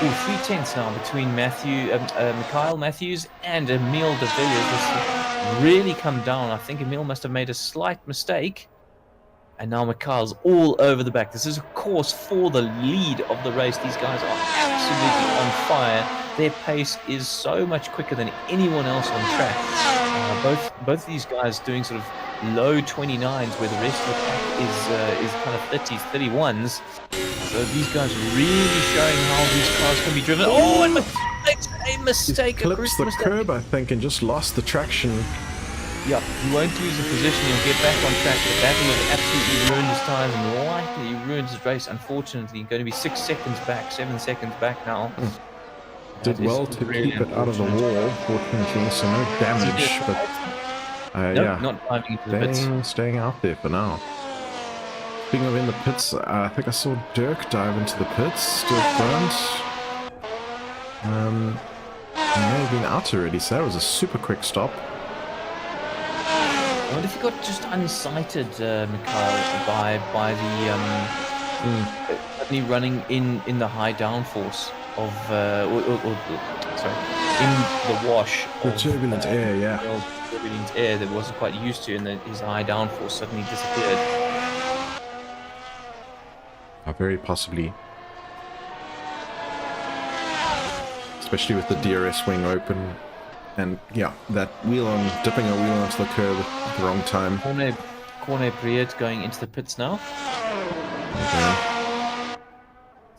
Ooh, 3/10 now between Mikhail Matthews and Emil de Villiers. This really come down. I think Emil must have made a slight mistake. And now Mikhail's all over the back. This is, of course, for the lead of the race. These guys are absolutely on fire. Their pace is so much quicker than anyone else on track. Both these guys doing sort of low 29s, where the rest of the pack is kind of 30s, 31s. So these guys are really showing how these cars can be driven. Oh, and makes a mistake. He clips the curb, I think, and just lost the traction. Yeah, he won't lose the position. He'll get back on track. The battle has absolutely ruined his tyres and likely ruined his race. Unfortunately, going to be 6 seconds back, 7 seconds back now. Did well to keep it out of the wall, fortunately, so no damage. But yeah, not diving into the pits. Staying out there for now. Speaking of in the pits, I think I saw Dirk dive into the pits. Dirk Burns. He may have been out already, so that was a super quick stop. I wonder if he got just unsighted, Mikhail, by the suddenly running in the high downforce of in the wash. The turbulent air, yeah. Turbulent air that wasn't quite used to, and his high downforce suddenly disappeared. Very possibly. Especially with the DRS wing open. And yeah, that dipping a wheel onto the curb at the wrong time. Cornet Priet going into the pits now. Okay.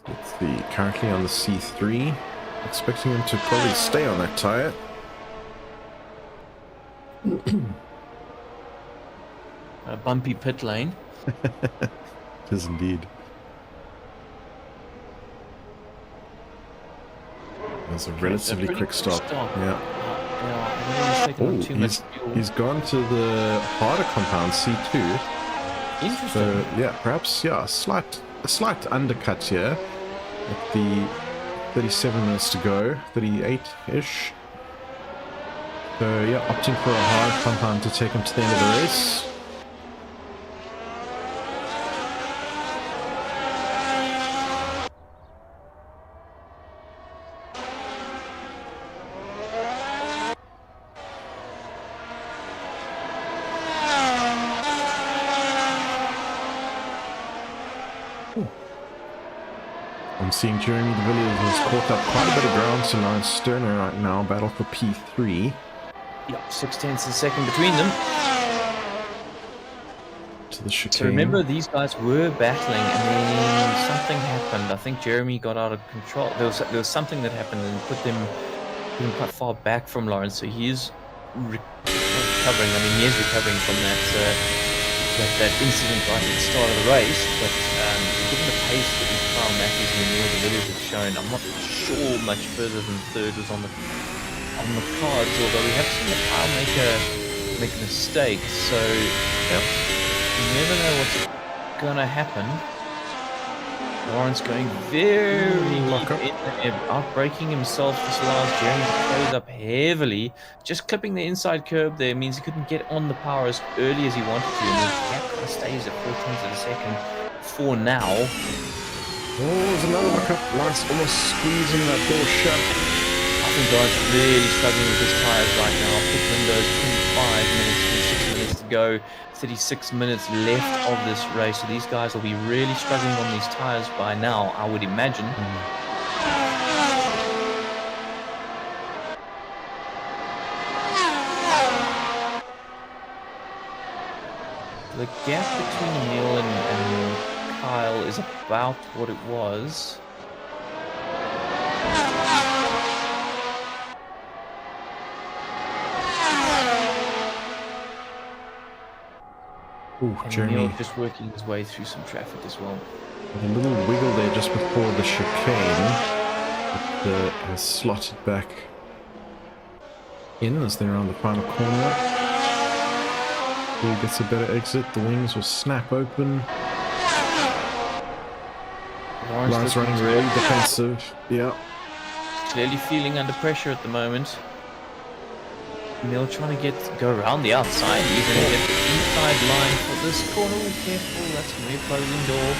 Let's see, currently on the C3. Expecting him to probably stay on that tyre. A bumpy pit lane. It is indeed. That's a relatively quick stop. Yeah. He's gone to the harder compound C2. Interesting. So yeah, perhaps a slight undercut here at the 37 minutes to go, 38-ish. So yeah, opting for a hard compound to take him to the end of the race. I'm seeing Jeremy de Villiers has caught up quite a bit of ground to Lawrence Sterner right now, battle for P3. Yeah, 6/10 of a second between them. To the chicane. So remember, these guys were battling, and then something happened. I think Jeremy got out of control. There was something that happened and put him quite far back from Lawrence. So he is recovering. I mean, he is recovering from that incident right at the start of the race. But given the pace that Mikhail Matthews and Emil de Villiers have shown, I'm not sure much further than third was on the cards. Although we have seen Mikhail make a mistake. So you never know what's gonna happen. Lawrence going very deep in there, outbraking himself this last Jeremy closed up heavily. Just clipping the inside curb there means he couldn't get on the power as early as he wanted to, and the gap kind of stays at 4/10 of a second for now. Oh, there's another lockup. Lance almost squeezing that door shut. I think Lawrence really struggling with his tyres right now. Pit windows, 25 minutes, 26 minutes to go. 36 minutes left of this race, so these guys will be really struggling on these tyres by now, I would imagine. The gap between Emil and Kyle is about what it was. Ooh, And Jeremy, Neil just working his way through some traffic as well. a little wiggle there just before the chicane. But has slotted back in as they're around the final corner. He gets a better exit. The wings will snap open. Lawrence running really defensive. Yeah. Clearly feeling under pressure at the moment. Neil trying to go around the outside. He's going to get the inside line for this corner. Oh, careful, that's going to be a closing door.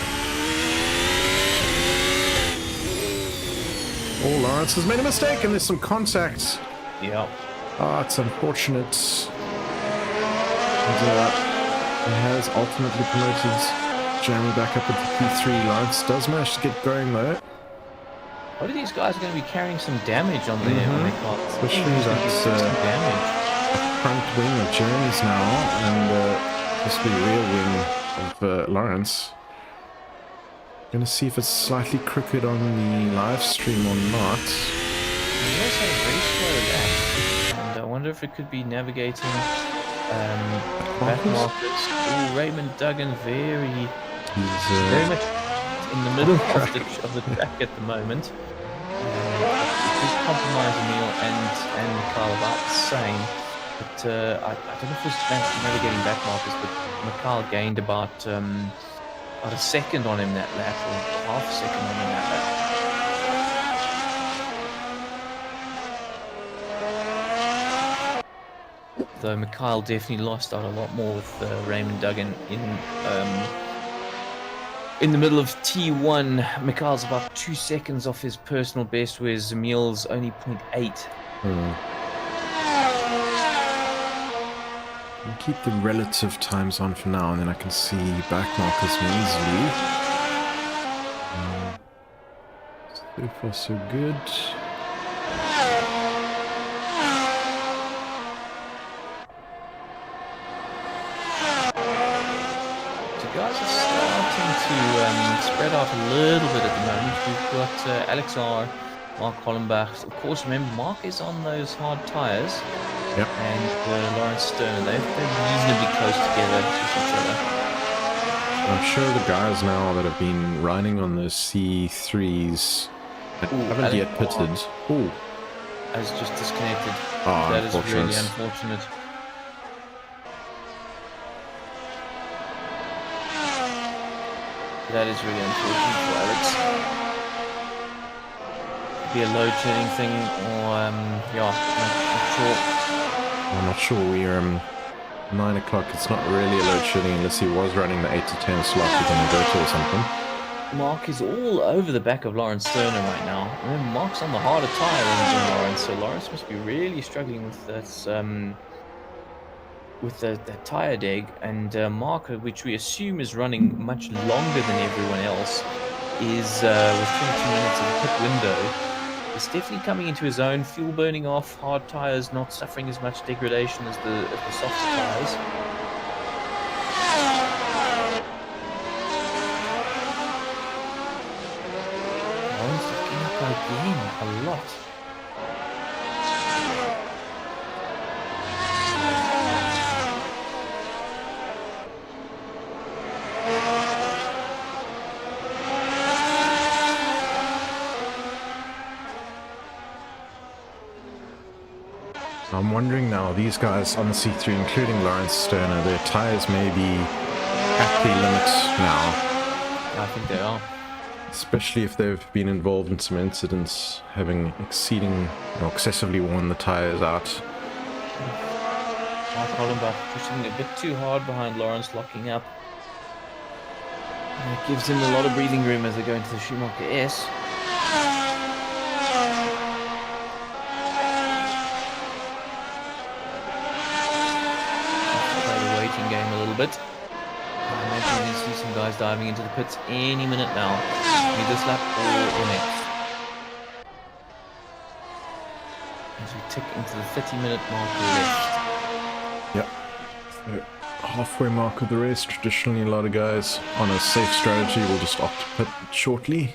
Oh, Lawrence has made a mistake and there's some contact. Yeah. Ah, it's unfortunate. And he has ultimately promoted Jeremy back up into P3. Lawrence does manage to get going though. What are these guys going to be carrying some damage on their cars? Especially that damage. front wing of Jeremy's now, and this will be the rear wing of Lawrence. Gonna see if it's slightly crooked on the live stream or not. He also has very slow lap, and I wonder if it could be navigating back markers. Ooh, Raymond Duggan very much in the middle of the track at the moment. He's compromising Neil and Mikhail about the same. But I don't know if it was navigating back markers, but Mikhail gained about a second on him that lap, or half a second on him that lap. Though Mikhail definitely lost out a lot more with Raymond Duggan in the middle of T1. Mikhail's about 2 seconds off his personal best, whereas Emil's only 0.8. I'll keep the relative times on for now, and then I can see back markers more easily. So far, so good. Guys are starting to spread out a little bit at the moment. We've got Alex R, Mark Hollenbach. Of course, remember, Mark is on those hard tyres. Yep. And Lawrence Sterner, they're reasonably close together with each other. I'm sure the guys now that have been riding on the C3s haven't yet pitted. Ooh. Has just disconnected. Oh, that is really unfortunate. That is really unfortunate for Alex. Could be a load shedding thing, or yeah, not sure. I'm not sure. We're 9 o'clock. It's not really a load shedding unless he was running the 8 to 10 slot with an inverter or something. Mark is all over the back of Lawrence Sterner right now. And then Mark's on the harder tyre than Lawrence, so Lawrence must be really struggling with this. With the tyre deg, and Mark, which we assume is running much longer than everyone else, is with 22 minutes of the pit window, is definitely coming into his own. Fuel burning off, hard tyres not suffering as much degradation as the softer tyres. Lawrence looking up again a lot. I'm wondering now, these guys on the C3, including Lawrence Sterner, their tyres may be at the limit now. I think they are. Especially if they've been involved in some incidents, having excessively worn the tyres out. Mark Hollenbach pushing a bit too hard behind Lawrence, locking up. And it gives him a lot of breathing room as they go into the Schumacher S. Game a little bit. I imagine we're going to see some guys diving into the pits any minute now. Either this lap or next. As we tick into the 30-minute mark left. Yep. So halfway mark of the race. Traditionally, a lot of guys on a safe strategy will just opt to pit shortly.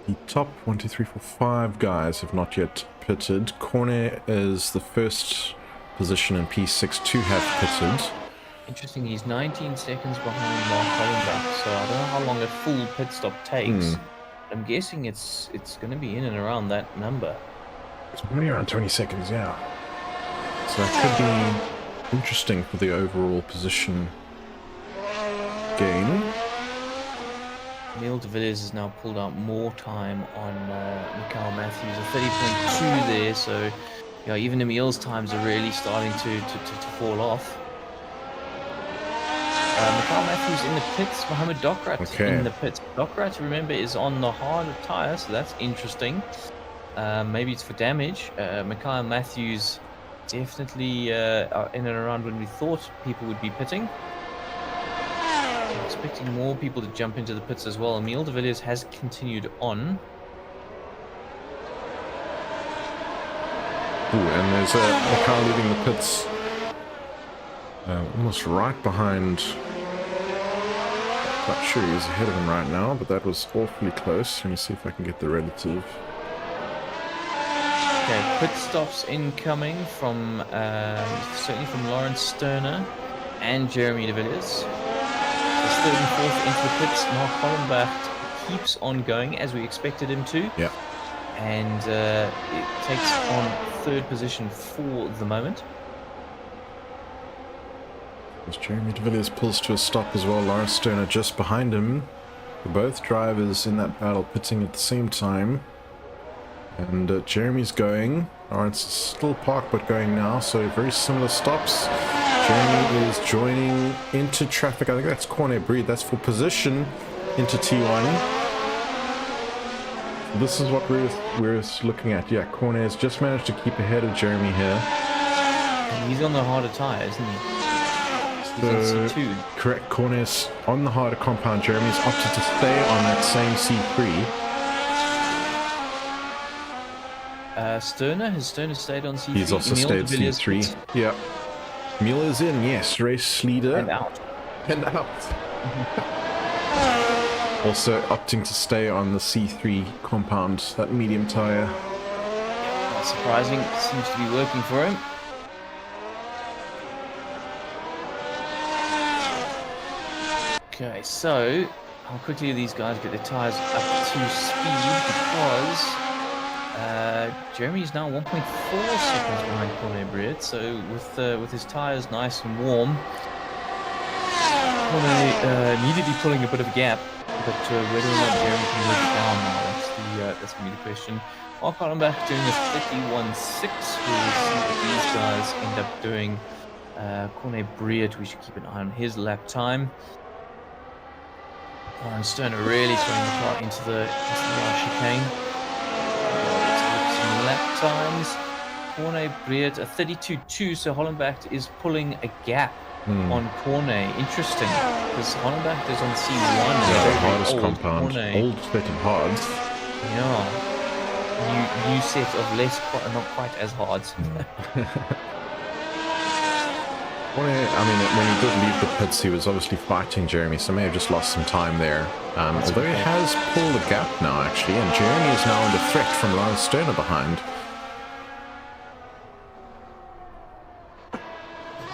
The top 1, 2, 3, 4, 5 guys have not yet pitted. Cornet is the first position in P6 to have pitted. Interesting, he's 19 seconds behind Mark Hollenbach, so I don't know how long a full pit stop takes. I'm guessing it's going to be in and around that number. It's only around 20 seconds, yeah. So that could be interesting for the overall position gain. Emile de Villiers has now pulled out more time on Mikhail Matthews, a 30.2 there, so yeah, even Emile's times are really starting to fall off. Mikhail Matthews in the pits, Mohamed Dokrat in the pits. Dokrat, remember, is on the harder tyre, so that's interesting. Maybe it's for damage. Mikhail Matthews definitely are in and around when we thought people would be pitting. I'm expecting more people to jump into the pits as well. Emile de Villiers has continued on. Ooh, and there's a car leaving the pits almost right behind. Not quite sure he's ahead of him right now, but that was awfully close. Let me see if I can get the relative. Okay, pit stops incoming from certainly from Lawrence Sterner and Jeremy de Villiers. So third and fourth into the pits. Mark Hollenbach keeps on going as we expected him to. Yeah. And it takes on third position for the moment. As Jeremy de Villiers pulls to a stop as well, Lawrence Sterner just behind him. Both drivers in that battle pitting at the same time. And Jeremy's going. Lawrence is still parked but going now, so very similar stops. Jeremy is joining into traffic. I think that's Cornet Breed. That's for position into T1. This is what we're looking at. Yeah, Cornet has just managed to keep ahead of Jeremy here. And he's on the harder tyre, isn't he? He's on C2. Correct, Cornet's on the harder compound. Jeremy's opted to stay on that same C3. Sterner? Has Sterner stayed on C3? He's also stayed C3. Yeah. Emile is in, yes. Race leader. And out. And out. Also opting to stay on the C3 compound, that medium tyre. Not surprising. Seems to be working for him. Okay, so how quickly do these guys get their tyres up to speed? Because Jeremy's now 1.4 seconds behind Cornet Breed, so with his tyres nice and warm, Cornet needed to be pulling a bit of a gap, but whether or not Jeremy can move it down now, that's going to be the question. Mark Hollenbach doing a 31.6. We'll see what these guys end up doing. Cornet Breed, we should keep an eye on his lap time. Lawrence Sterner really throwing the car into the last chicane. Some lap times. Cornet Breed a 32.2, so Hollenbach is pulling a gap on Cornet. Interesting, because Hollenbach is on C1. Yeah, the hardest compound. Cornet. Old set of hards. Yeah. New set of not quite as hards. I mean, when he did leave the pits, he was obviously fighting Jeremy, so may have just lost some time there. Although he has pulled a gap now, actually, and Jeremy is now under threat from Lawrence Sterner behind.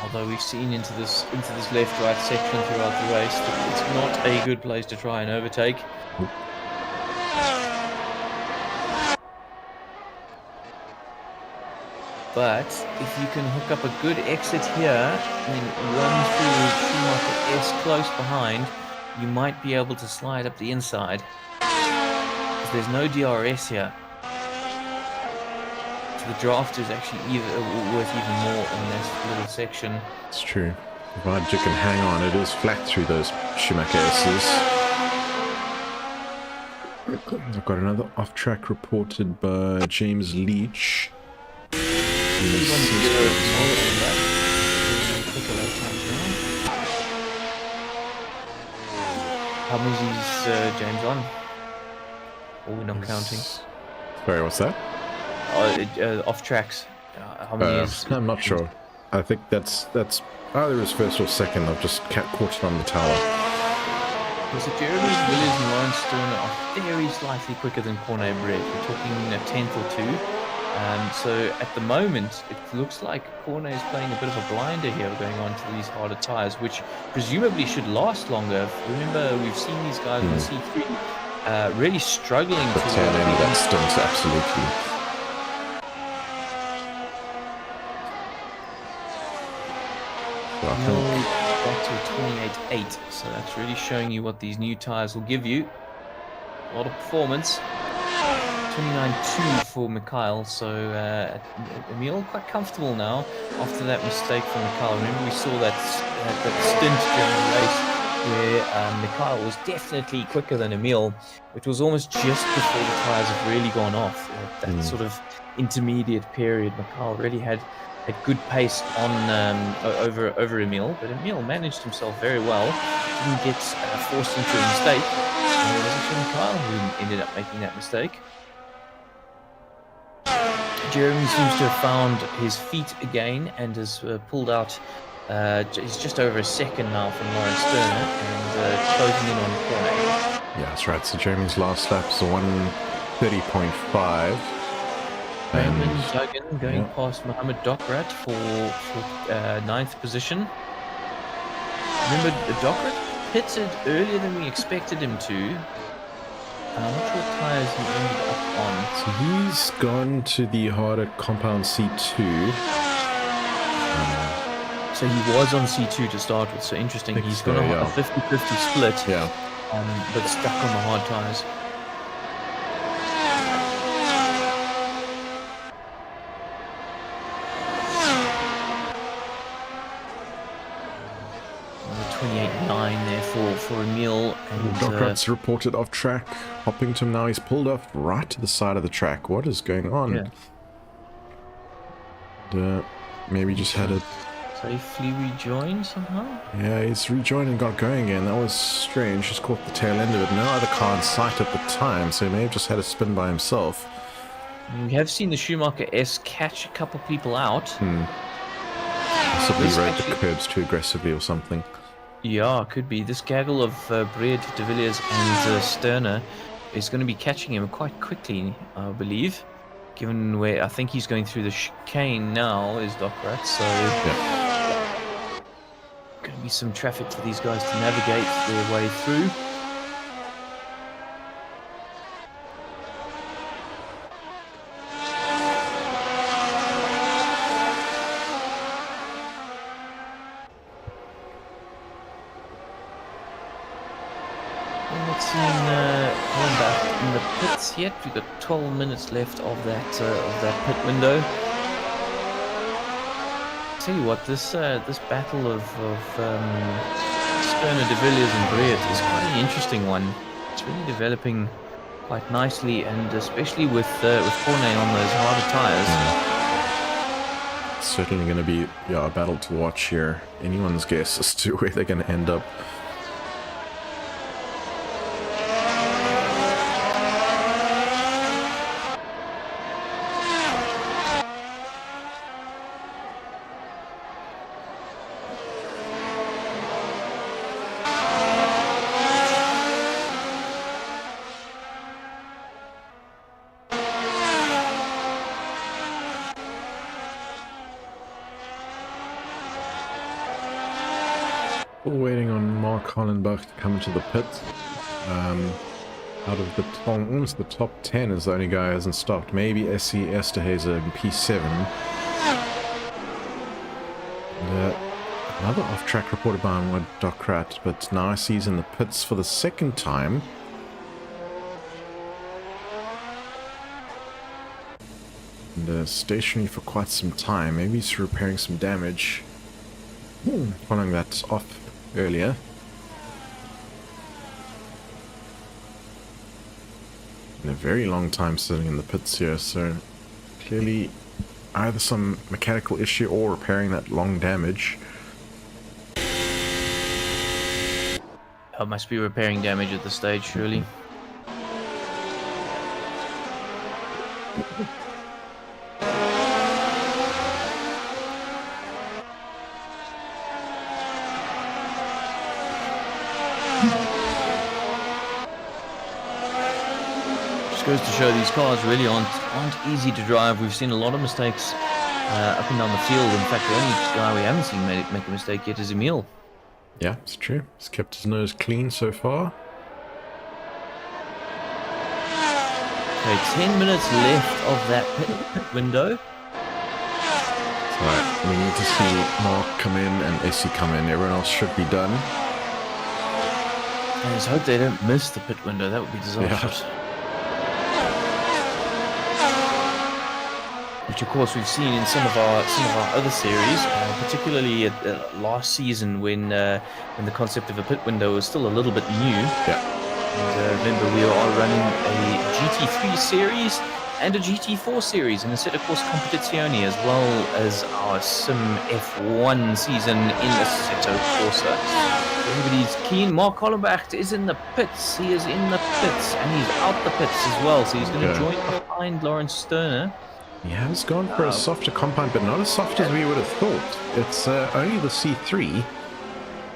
Although we've seen into this left-right section throughout the race, that it's not a good place to try and overtake. But if you can hook up a good exit here and then run through Schumacher S close behind, you might be able to slide up the inside. Because there's no DRS here. So the draft is actually worth even more in this little section. It's true. Provided you can hang on, it is flat through those Schumacher S's. I've got another off-track reported by James Leach. How many is James on? Oh, we're not counting. Sorry, what's that? Off tracks. How many is? I'm not sure. I think that's either his first or second. I've just caught it on the tower. So Jeremy Williams and Lawrence Sterner are very slightly quicker than Cornet Brett. We're talking a tenth or two. So at the moment, it looks like Cornet is playing a bit of a blinder here going on to these harder tyres, which presumably should last longer. Remember, we've seen these guys on C3 really struggling The tail end of that stint, absolutely. So I think back to a 28.8, so that's really showing you what these new tyres will give you. A lot of performance. 29.2 for Mikhail, so Emil quite comfortable now after that mistake from Mikhail. Remember we saw that stint during the race where Mikhail was definitely quicker than Emil. It was almost just before the tyres have really gone off. That sort of intermediate period, Mikhail really had good pace on over Emil, but Emil managed himself very well. Didn't get forced into a mistake. And it was actually Mikhail who ended up making that mistake. Jeremy seems to have found his feet again and has pulled out. He's just over a second now from Lawrence Sterner and closing in on Cornet. yeah, that's right. So Jeremy's last lap is 1:30.5. Raymond Duggan going past Mohammed Dokrat for 9th position. Remember, Dokrat pitted earlier than we expected him to. I'm not sure what tyres he ended up on. So he's gone to the harder compound C2. So he was on C2 to start with, so interesting. He's so, got a yeah. 50-50 split, Yeah. but stuck on the hard tyres. Another 28.9 there for Emil. And Dokrat's reported off track. Hoppington now he's pulled off right to the side of the track. What is going on? Yeah. Maybe just had a... Safely rejoined somehow? Yeah, he's rejoined and got going again. That was strange. Just caught the tail end of it. No other car in sight at the time, so he may have just had a spin by himself. We have seen the Schumacher S catch a couple people out. Possibly This rode the actually- curbs too aggressively or something. Yeah, could be. This gaggle of Breed, De Villiers and Sterner is going to be catching him quite quickly, I believe. Given where I think he's going through the chicane now is Dokrat, so Yeah. going to be some traffic for these guys to navigate their way through. We're not seeing Hollenbach in the pits yet. We've got 12 minutes left of that pit window. Tell you what, this battle of Sterner, De Villiers and Breed is quite an interesting one. It's really developing quite nicely, and especially with Cornet on those harder tyres. It's certainly going to be a battle to watch here. Anyone's guess as to where they're going to end up. Still waiting on Mark Hollenbach to come into the pit. Out of the almost the top 10 is the only guy who hasn't stopped. Maybe SE Esterhazy in P7. And, another off-track reported by Dokrat, but now I see he's in the pits for the second time. And stationary for quite some time. Maybe he's repairing some damage. Following that off earlier. And a very long time sitting in the pits here, so clearly either some mechanical issue or repairing that long damage. I must be repairing damage at this stage, surely. Just goes to show these cars really aren't easy to drive. We've seen a lot of mistakes up and down the field. In fact, the only guy we haven't seen make a mistake yet is Emil. Yeah, it's true. He's kept his nose clean so far. Okay, 10 minutes left of that pit window. Right, we need to see Mark come in and Essie come in. Everyone else should be done. I just hope they don't miss the pit window. That would be disastrous. Yeah. Which, of course, we've seen in some of our other series, particularly last season when the concept of a pit window was still a little bit new. Yeah. And remember, we are running a GT3 series and a GT4 series, and a set of course Competizione, as well as our simF1 season in Assetto Corsa. Everybody's keen. Mark Hollenbach is in the pits. He is in the pits, and he's out the pits as well. So he's going to join behind Lawrence Sterner. He has gone for a softer compound, but not as soft as we would have thought. It's only the C3.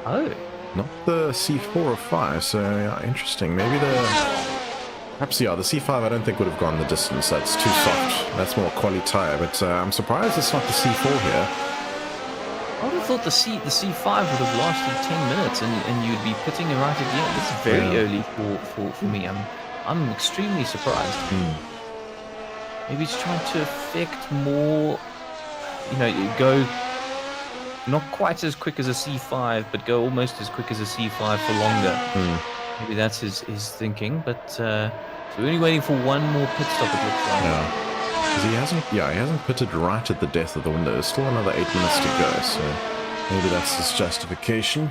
Oh. Not the C4 or 5, so yeah, interesting. Maybe perhaps, yeah, the C5 I don't think would have gone the distance. That's too soft. That's more quality tire, but I'm surprised it's not the C4 here. I would have thought the C5 would have lasted 10 minutes and you'd be pitting right at the end. This is very early for me. I'm extremely surprised. Maybe it's trying to affect more, go not quite as quick as a C5, but go almost as quick as a C5 for longer. Maybe that's his thinking, but so we're only waiting for one more pit stop, it looks like. Yeah. He hasn't pitted right at the death of the window. There's still another 8 minutes to go, so maybe that's his justification.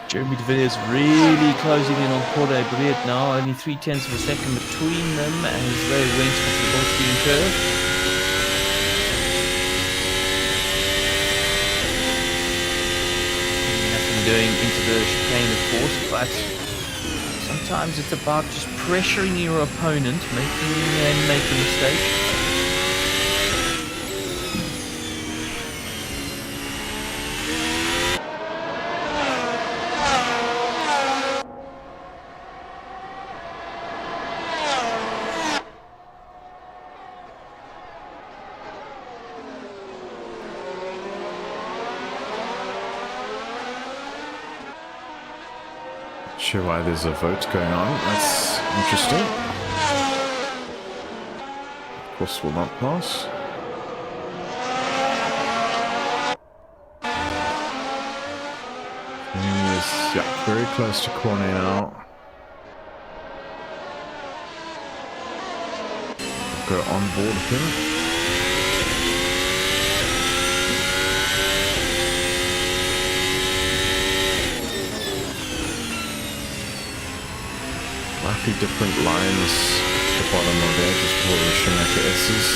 Jeremy de Villiers really closing in on Corday Briet now, only 0.3 of a second between them as they went into the full-speed curve. Nothing doing into the chicane, of course, but sometimes it's about just pressuring your opponent, making them make a mistake. Sure why there's a vote going on. That's interesting. Of course, will not pass. And yeah, very close to corner now. Go on board him. Slightly different lines at the bottom of there, just for the Schumacher S's.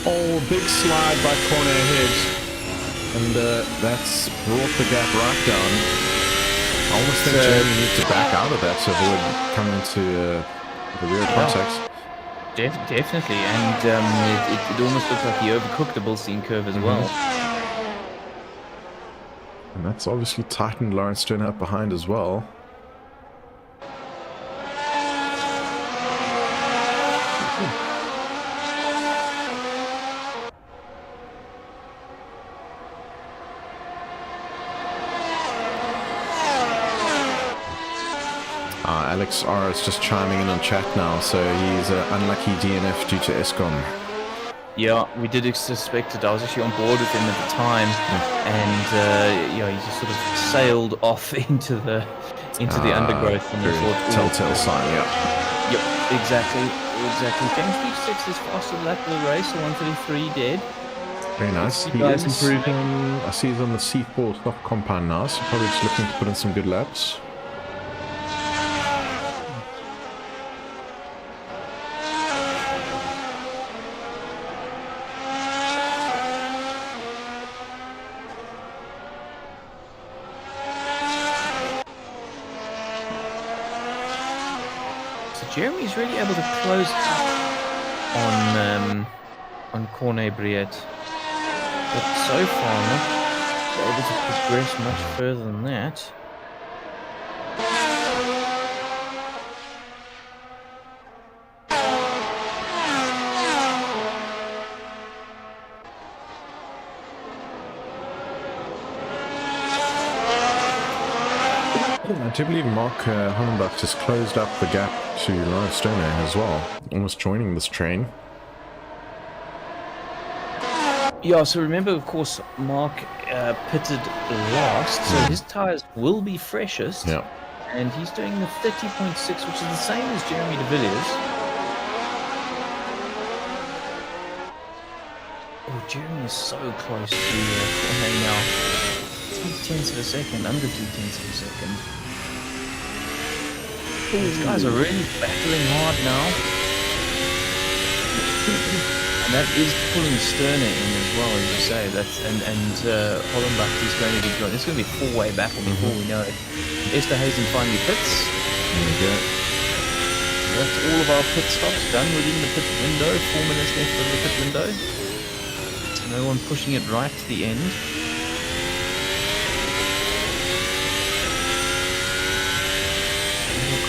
Oh, big slide by corner ahead. And that's brought the gap right down. I almost think Jeremy needs to back out of that to avoid coming into the rear contact. Definitely, and it almost looks like he overcooked the Bilstein curve as well. And that's obviously tightened Lawrence Sterner up behind as well. Alex R is just chiming in on chat now, so he's unlucky DNF due to ESCOM. Yeah, we did suspect it. I was actually on board with him at the time, and he just sort of sailed off into the undergrowth. And very telltale sign, yeah. Yep, exactly. James Beach 6 is faster lap of the race, so 133 dead. Very nice. He is improving. I see he's on the C4 soft compound now, so probably just looking to put in some good laps. Jeremy's really able to close up on Cornet Briet, but so far able to progress much further than that. I do believe Mark Hollenbach just closed up the gap to Lawrence Stoner as well, almost joining this train. Yeah, so remember, of course, Mark pitted last, so his tyres will be freshest. Yeah. And he's doing the 30.6, which is the same as Jeremy de Villiers. Oh, Jeremy is so close to Cornet now. 2/10 of a second, under 2/10 of a second. These guys are really battling hard now. And that is pulling Sterner in as well, as you say. And Hollenbach is going to be joining. It's going to be a four-way battle before we know it. Esterhazen finally pits. There we go. That's all of our pit stops done within the pit window. 4 minutes left of the pit window. No one pushing it right to the end.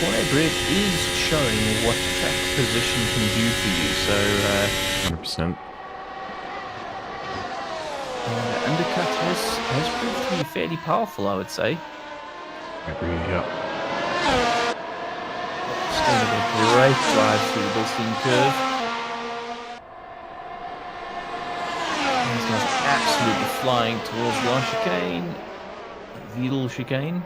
Cornet Bread is showing what track position can do for you. So 100%. undercut has proved to be fairly powerful, I would say. I agree, yeah. Still a great drive through the Bilstein curve. These guys absolutely flying towards La Chicane. Vidal Chicane.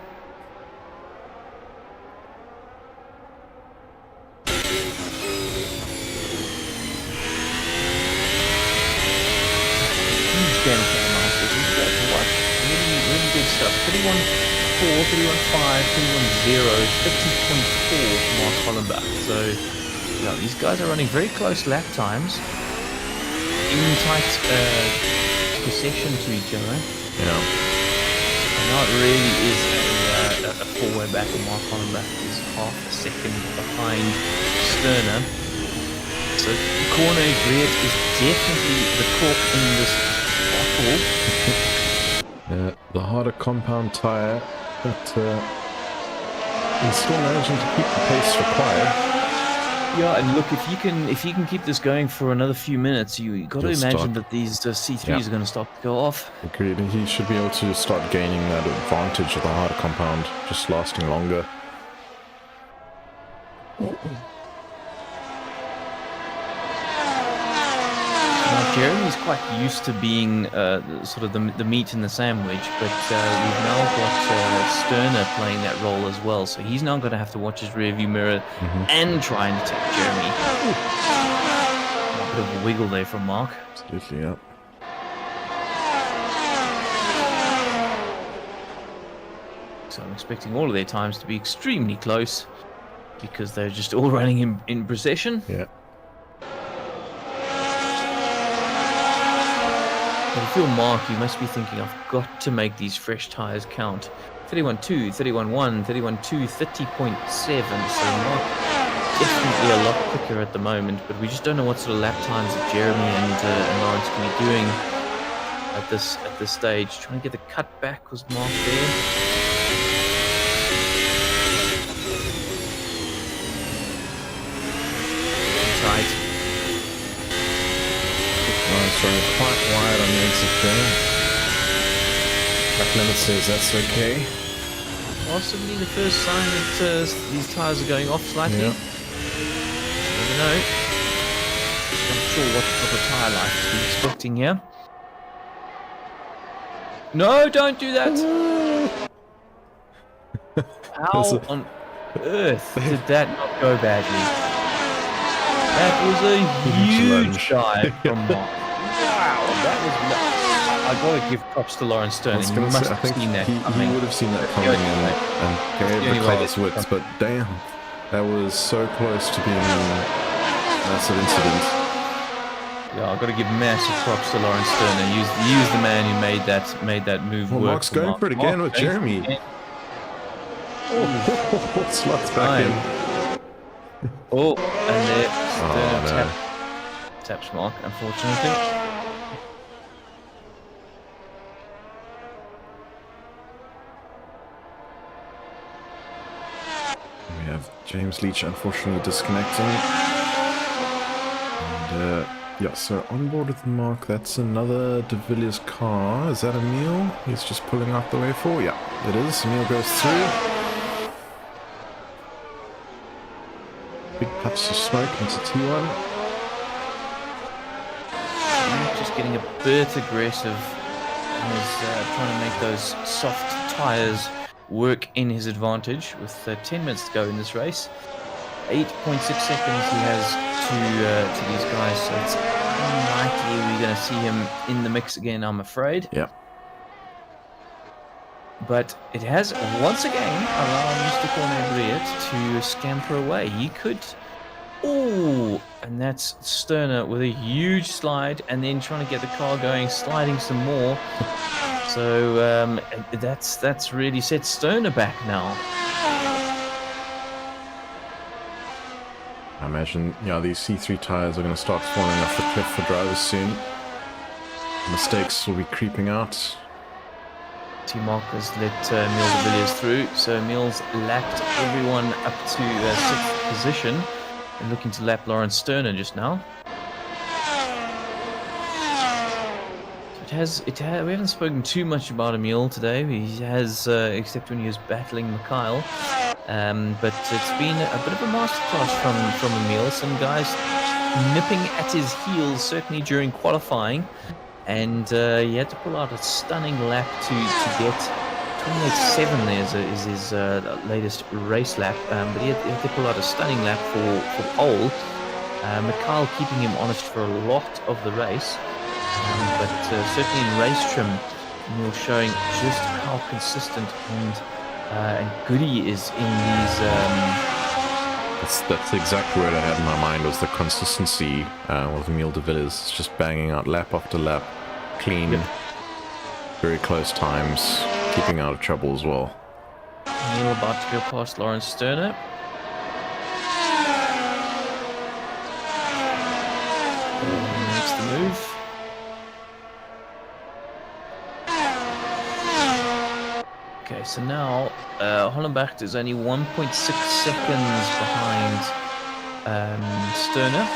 Really good stuff. 31.4, 31.5, 31.0, 50.4 for Mark Hollenbach. So, yeah, these guys are running very close lap times in tight procession to each other. Yeah. And now it really is a four-way battle. Mark Hollenbach is half a second behind Sterner. So Cornet Breed is definitely the cork in this bottle. The harder compound tyre, but he's still managing to keep the pace required. Yeah, and look, if you can keep this going for another few minutes, you got to imagine that these C3s are going to start to go off. Agreed. He should be able to start gaining that advantage of the harder compound, just lasting longer. Jeremy's quite used to being sort of the meat in the sandwich, but we've now got Sterner playing that role as well, so he's now going to have to watch his rearview mirror and try and attack Jeremy. A bit of a wiggle there from Mark. Absolutely, yeah. So I'm expecting all of their times to be extremely close, because they're just all running in procession. Yeah. If you feel Mark, you must be thinking, I've got to make these fresh tyres count. 31.2, 31.1, 31.2, 30.7. So Mark definitely a lot quicker at the moment, but we just don't know what sort of lap times that Jeremy and Lawrence can be doing at this stage. Trying to get the cut back was Mark there. Tight. Running quite wide on the exit there. Track limit says that's okay. Possibly the first sign that these tyres are going off slightly. Yeah. Never know. Not sure what sort of tyre life to be expecting here. No, don't do that! How on earth did that not go badly? That was a huge dive from Mark. Wow, that was. I gotta give props to Lawrence Sterner. You must have seen that. He would have seen that coming and gave the car's widths, but damn, that was so close to being a massive incident. Yeah, I've got to give massive props to Lawrence Sterner. Use the man who made that move work. Mark's going for it again with Jeremy. Oh, slots back in. Oh, and there Sterner taps Mark, unfortunately. James Leach unfortunately disconnecting. And yeah, so on board with the mark, that's another de Villiers car. Is that Emil? He's just pulling out the way for. Yeah, it is. Emil goes through. Big puffs of smoke into T1. Just getting a bit aggressive. He's trying to make those soft tyres work in his advantage with 10 minutes to go in this race. 8.6 seconds he has to these guys, so it's unlikely we're going to see him in the mix again, I'm afraid. Yeah. But it has once again allowed Mr. Cornet to scamper away. He could... Oh, and that's Sterner with a huge slide and then trying to get the car going, sliding some more. So that's really set Sterner back now. I imagine, yeah, these C3 tires are going to start falling off the cliff for drivers soon. Mistakes will be creeping out. T-Mark has let Emil de Villiers through, so Emil's lapped everyone up to 6th position and looking to lap Lawrence Sterner just now. So we haven't spoken too much about Emil today. He has, except when he was battling Mikhail. But it's been a bit of a masterclass from Emil. Some guys nipping at his heels, certainly during qualifying. And he had to pull out a stunning lap to get 28.7 there is his latest race lap. But he had to pull out a stunning lap for pole. Mikhail keeping him honest for a lot of the race. But certainly in race trim, Emil showing just how consistent and good he is in these... That's the exact word I had in my mind, was the consistency with Emil de Villiers. It's just banging out lap after lap, clean, very close times, keeping out of trouble as well. Emil about to go past Lawrence Sterner. Makes the move. Okay, so now Hollenbach is only 1.6 seconds behind Sterner.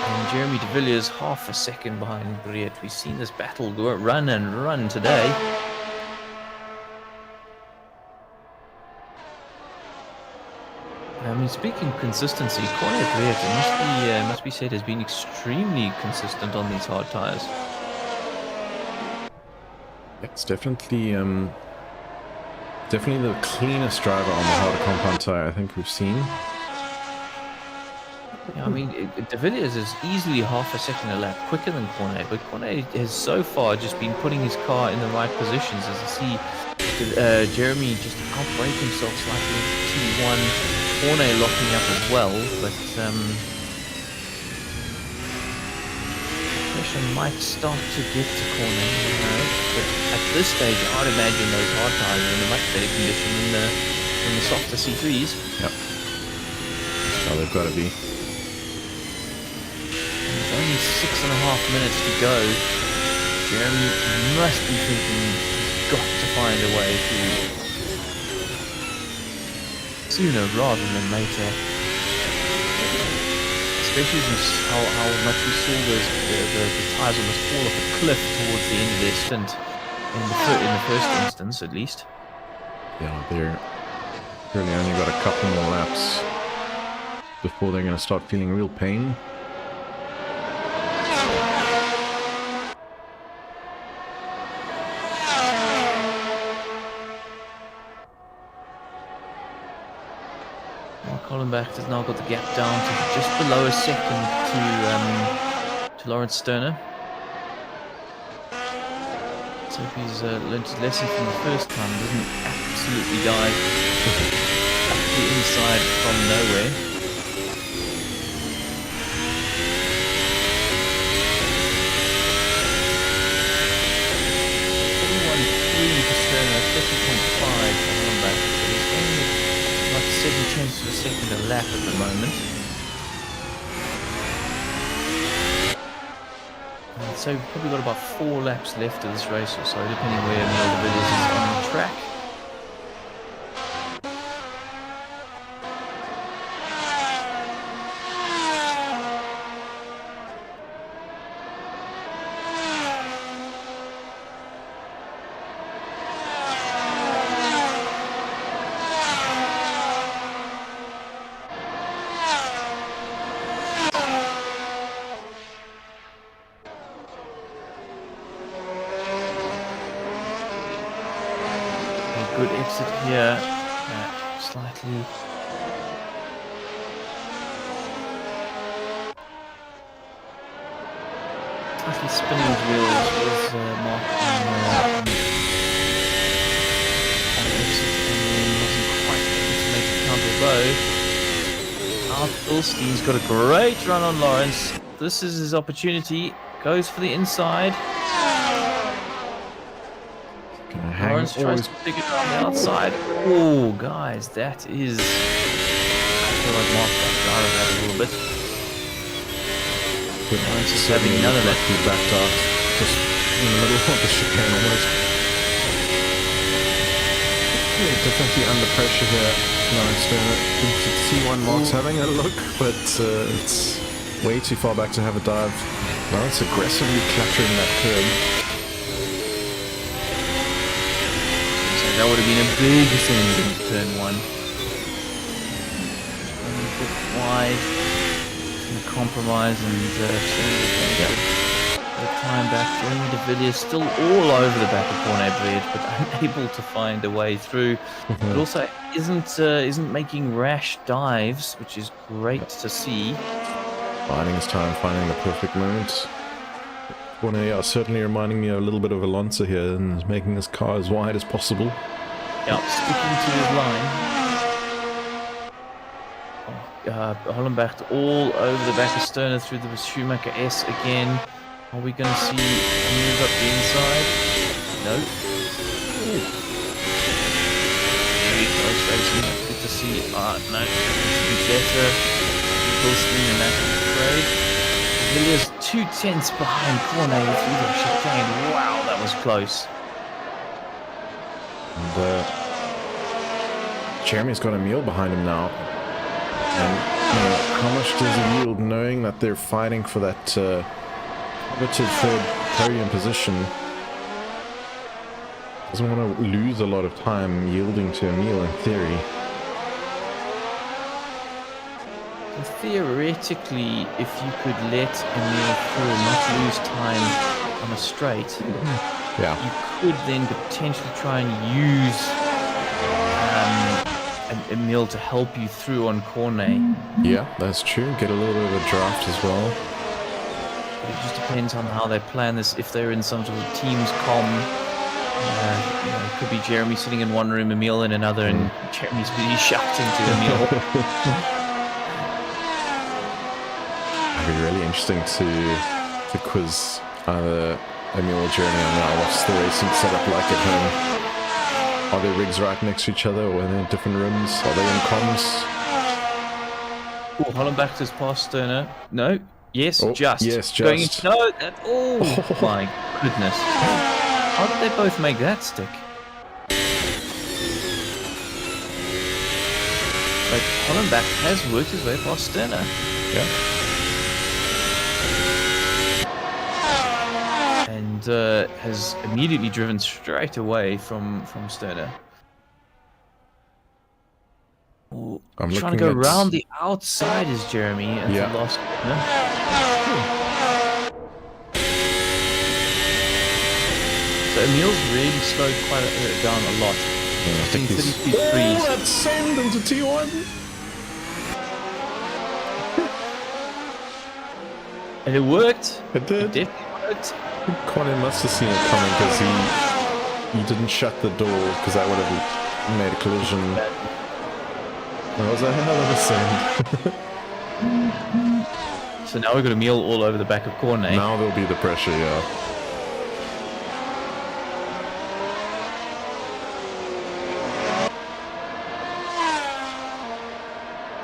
And Jeremy de Villiers half a second behind Briet. We've seen this battle go run and run today. I mean, speaking of consistency, Cornet Briet must be said has been extremely consistent on these hard tyres. It's definitely the cleanest driver on the harder compound tire I think we've seen. Yeah, I mean, de Villiers is easily half a second a lap quicker than Cornet, but Cornet has so far just been putting his car in the right positions. As you see, Jeremy just outbrake himself slightly into T1, Cornet locking up as well, but pressure might start to get to Cornet, but at this stage I'd imagine those hard tyres are in a much better condition than the softer C3s. Yep. Oh, they've got to be. There's only 6.5 minutes to go. Jeremy must be thinking he's got to find a way to sooner rather than later. Especially since how much we saw the tyres almost fall off a cliff towards the end of their stint in the first instance, at least. Yeah, they're really only got a couple more laps before they're going to start feeling real pain. Hollenbach has now got the gap down to just below a second to Lawrence Sterner. So if he's learned his lesson from the first time, doesn't absolutely dive up the inside from nowhere. For Sterner, 50.5 for Hollenbach. So he's only about 7 tenths of a second a lap at the moment. And so we've probably got about 4 laps left of this race or so, depending where Emil de Villiers is on the track. good exit here. Slightly. Slightly spinning his wheels was Mark on exit, and then wasn't quite able to make the counter low. Now Bilstein's got a great run on Lawrence. This is his opportunity. Goes for the inside. Lawrence tries to pick it on the outside. Oh, guys, that is... I feel like Mark got out of that a little bit. Lawrence is having none of that. He backed off just in the middle of the chicane almost. Yeah, definitely under pressure here. Lawrence T1 Mark's having a look, but it's way too far back to have a dive. Lawrence aggressively clattering that curb. That would have been a big ascent into turn 1. A bit wide. Compromise and the time back. Jeremy de Villiers still all over the back of Cornet Bridge, but unable to find a way through. But also isn't making rash dives, which is great to see. Finding his time, finding the perfect moment. Cornet certainly reminding me a little bit of Alonso here and making his car as wide as possible. Yep, sticking to his line. Hollenbach all over the back of Stoner through the Schumacher S again. Are we going to see a move up the inside? No. Very close racing. Good to see. No. It should be better. Bilstein and that, I'm afraid. Villiers 2/10 behind Cornet through the chicane. Wow, that was close. And Jeremy's got a mule behind him now. And how much does he yield knowing that they're fighting for that coveted third podium position? Doesn't want to lose a lot of time yielding to Emil in theory. So theoretically, if you could let Emil through and not lose time on a straight, Yeah. you could then potentially try and use Emil to help you through on Cornet. Yeah, that's true. Get a little bit of a draft as well. But it just depends on how they plan this. If they're in some sort of team's comm, it could be Jeremy sitting in one room, Emil in another, and Jeremy's busy shouting to Emil. It'd be really interesting to quiz either Emil or Jeremy on now. What's the racing setup like at home? Are their rigs right next to each other, or are they in different rooms? Are they in comms? Oh, Hollenbach just past Stoner. No. Yes, Oh, just. yes, Going just. in, no, that. Oh, my goodness. How did they both make that stick? But Hollenbach has worked his way past Stoner. Yeah. And has immediately driven straight away from Stoner. Oh, I'm trying to looking go at- around the outside is Jeremy at Yeah. the last corner. So Emil's really slowed down a lot. I think he's... 33.3s. Let's send into T1! And it worked. It did. It definitely worked. Colin must have seen it coming because he didn't shut the door because that would have made a collision. That was a hell of a send. So now we've got Emil all over the back of Cornet. Now there'll be the pressure, yeah.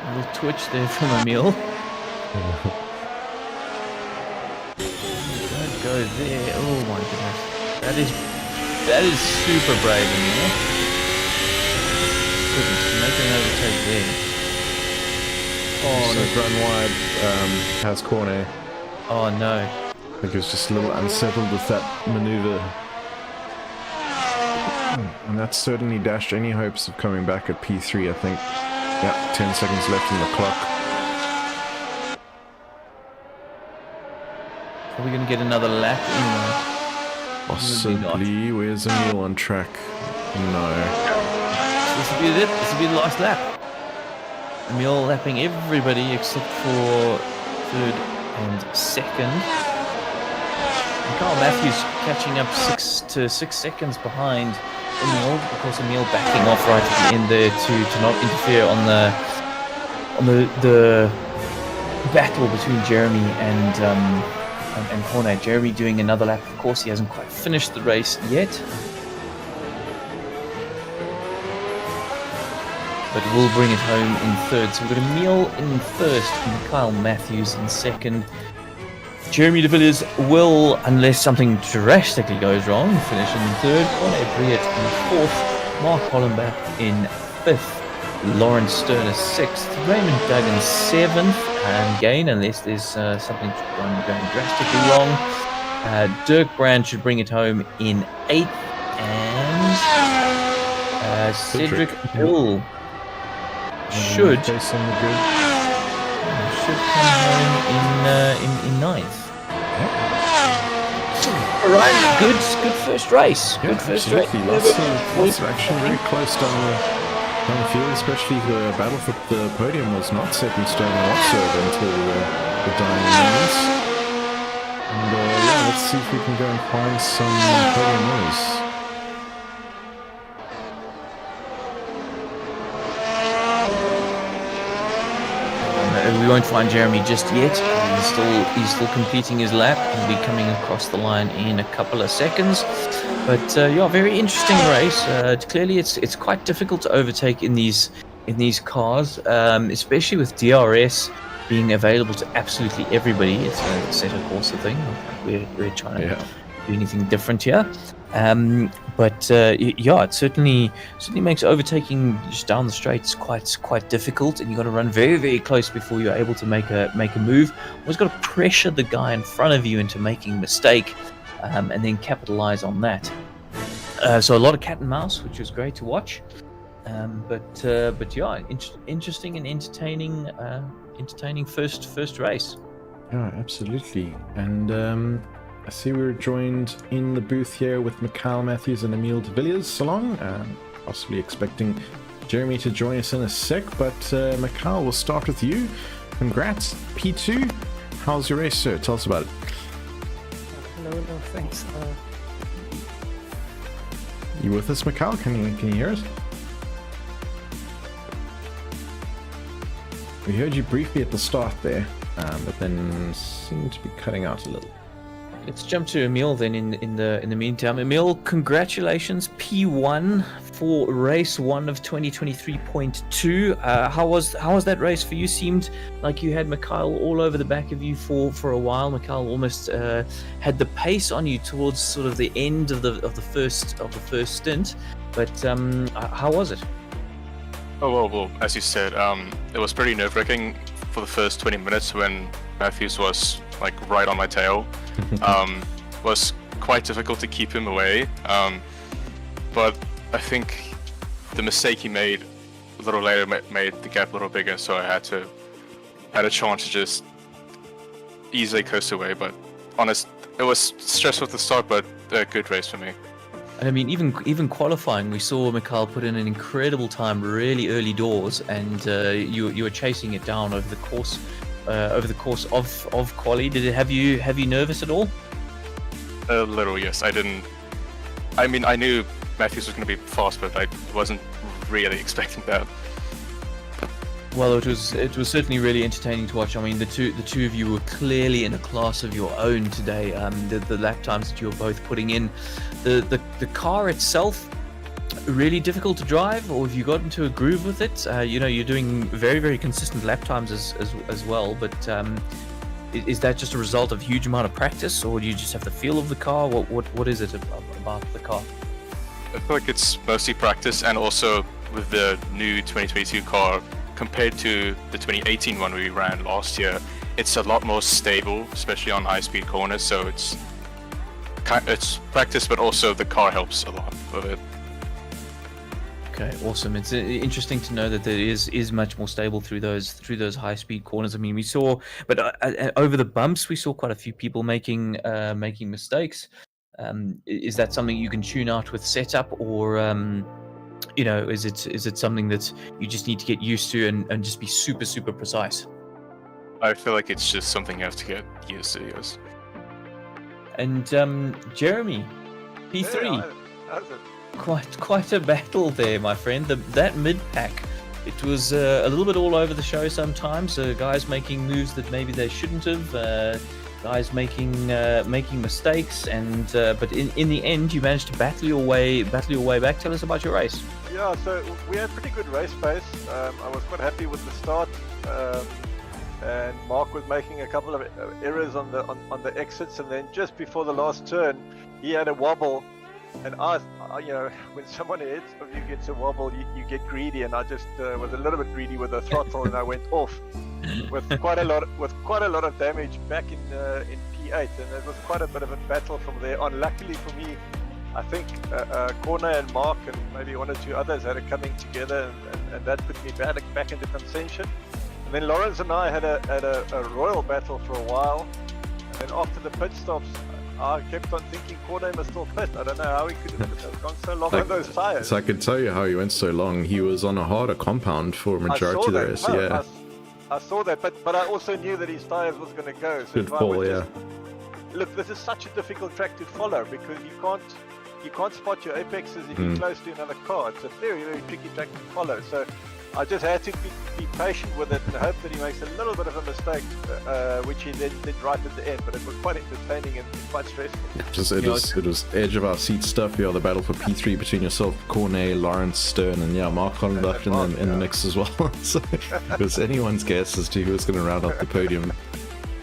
A little twitch there from Emil. Don't go there. Oh my goodness. That is super brave, Emil. Goodness, making an overtake there. Oh, no, run wide has Cornet. Oh no. I think he was just a little unsettled with that maneuver. And that certainly dashed any hopes of coming back at P3, I think. Yeah, 10 seconds left in the clock. Are we going to get another lap in? Possibly. Where's Emil on track? No. This will be it. This will be the last lap. Emil lapping everybody except for third and second. And Carl Matthews catching up 6 seconds behind Emil. Of course, Emil backing off right at the end there to not interfere on the battle between Jeremy and Cornet. Jeremy doing another lap. Of course, he hasn't quite finished the race yet, but will bring it home in third. So we've got Emil in first, and Kyle Matthews in second. Jeremy de Villiers will, unless something drastically goes wrong, finish in third. Cornet Briet in fourth. Mark Hollenbach in fifth. Lawrence Sterner sixth. Raymond Duggan seventh. Again, unless there's something going drastically wrong. Dirk Brand should bring it home in eighth. And Cedric Hill should come home in ninth. All right, good first race. Yeah, Good first absolutely. race. Lots of action, very close down the field, especially the battle for the podium was not set in stone whatsoever until the dying moments. And yeah, let's see if we can go and find some podium winners. We won't find Jeremy just yet. He's still completing his lap. He'll be coming across the line in a couple of seconds. But yeah, very interesting race. Clearly, it's quite difficult to overtake in these cars, especially with DRS being available to absolutely everybody. It's a set of course thing. We're trying to do anything different here. But yeah, it certainly makes overtaking just down the straights quite difficult, and you got to run very, very close before you're able to make a move. Always got to pressure the guy in front of you into making a mistake, and then capitalize on that. So a lot of cat and mouse, which was great to watch. But yeah, interesting and entertaining first race. Yeah, absolutely. And I see we're joined in the booth here with Mikhail Matthews and Emil de Villiers Salon. Possibly expecting Jeremy to join us in a sec, but Mikhail, we'll start with you. Congrats, P2. How's your race, sir? Tell us about it. Hello, thanks. You with us, Mikhail? Can you hear us? We heard you briefly at the start there, but then seemed to be cutting out a little. Let's jump to Emil then in the meantime. Emil, congratulations, P1 for race 1 of 2023.2. How was that race for you? Seemed like you had Mikhail all over the back of you for a while. Mikhail almost had the pace on you towards sort of the end of the first stint. But how was it? Oh well, as you said, it was pretty nerve-wracking for the first 20 minutes when Matthews was like right on my tail. Was quite difficult to keep him away, but I think the mistake he made a little later made the gap a little bigger, so I had a chance to just easily coast away. But honest, it was stressful at the start, but a good race for me. I mean, even qualifying, we saw Mikhail put in an incredible time really early doors, and you were chasing it down over the course of quali. Did it have you nervous at all? A little, yes. I mean, I knew Matthews was going to be fast, but I wasn't really expecting that. Well, it was certainly really entertaining to watch. I mean, the two of you were clearly in a class of your own today. The lap times that you were both putting in, the car itself, really difficult to drive, or have you got into a groove with it? You're doing very, very consistent lap times as well. But is that just a result of a huge amount of practice, or do you just have the feel of the car? What is it about the car? I feel like it's mostly practice, and also with the new 2022 car compared to the 2018 one we ran last year, it's a lot more stable, especially on high-speed corners. So it's practice, but also the car helps a lot with it. Okay, awesome. It's interesting to know that it is much more stable through those high speed corners. I mean, we saw, but over the bumps, we saw quite a few people making mistakes. Is that something you can tune out with setup, or you know, is it something that you just need to get used to and just be super precise? I feel like it's just something you have to get used to, yes. And Jeremy, P3, How's it? quite a battle there, my friend. That mid pack, it was a little bit all over the show sometimes. Guys making moves that maybe they shouldn't have. Guys making mistakes, and but in the end, you managed to battle your way back. Tell us about your race. Yeah, so we had pretty good race pace. I was quite happy with the start, and Mark was making a couple of errors on the exits, and then just before the last turn, he had a wobble. And I you know, when someone ahead of you gets a wobble, you get greedy, and I just was a little bit greedy with the throttle, and I went off with quite a lot of damage back in P8, and it was quite a bit of a battle from there on. Luckily for me, I think Corner and Mark and maybe one or two others had it coming together, and that put me back into contention. And then Lawrence and I had a royal battle for a while, and then after the pit stops, I kept on thinking Corner was still pissed. I don't know how he could have gone so long on those tires. So I could tell you how he went so long. He was on a harder compound for a majority of the race. No, Yeah, I saw that, but I also knew that his tires was going to go. So good if I fall. would Yeah, just, look, this is such a difficult track to follow because you can't spot your apexes if you're close to another car. It's a very tricky track to follow. So I just had to be patient with it and hope that he makes a little bit of a mistake, which he then did right at the end. But it was quite entertaining and quite stressful. it was edge of our seat stuff. Yeah, the battle for P3 between yourself, Cornet, Lawrence, Stern, and Mark Hollenbach in the mix as well. So it was anyone's guess as to who was going to round out the podium.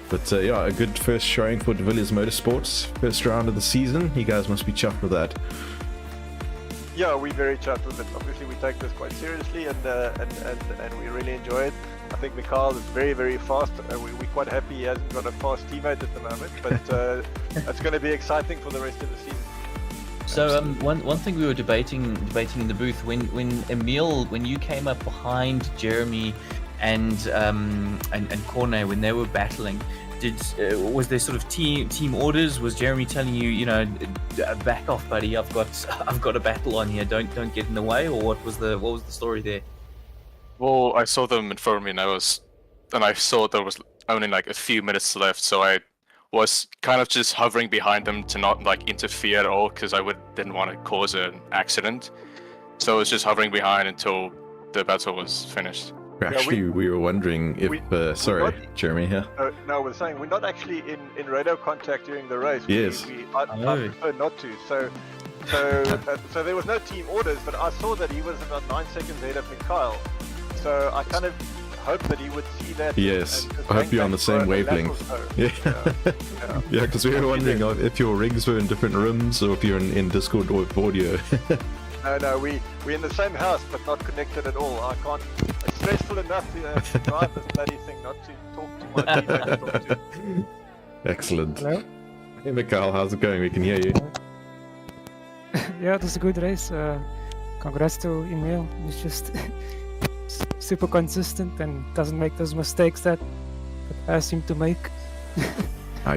But yeah, a good first showing for De Villiers Motorsports. First round of the season. You guys must be chuffed with that. Yeah, we're very chuffed with it. Obviously, we take this quite seriously, and we really enjoy it. I think Mikhail is very fast. We're quite happy he hasn't got a fast teammate at the moment, but it's going to be exciting for the rest of the season. So one thing we were debating in the booth when Emil, when you came up behind Jeremy and Corne when they were battling, was there sort of team orders? Was Jeremy telling you, back off, buddy? I've got a battle on here. Don't get in the way, or what was the story there? Well, I saw them in front of me, and I saw there was only like a few minutes left, so I was kind of just hovering behind them to not like interfere at all, because I didn't want to cause an accident. So I was just hovering behind until the battle was finished. Actually, we were wondering if... sorry, Jeremy here. No, we're saying we're not actually in radio contact during the race. Yes. I prefer not to. So there was no team orders, but I saw that he was about 9 seconds ahead of Mikhail. So I kind of hoped that he would see that. Yes, and I hope you're on the same wavelength. So. Yeah, because we were wondering if your rigs were in different rooms or if you're in Discord or audio. No, we're in the same house, but not connected at all. I can't. It's stressful enough to drive this bloody thing, not to talk to my teammate to talk to. Excellent. Hello? Hey, Mikhail, how's it going? We can hear you. Yeah, it was a good race. Congrats to Emil. He's just super consistent and doesn't make those mistakes that I seem to make.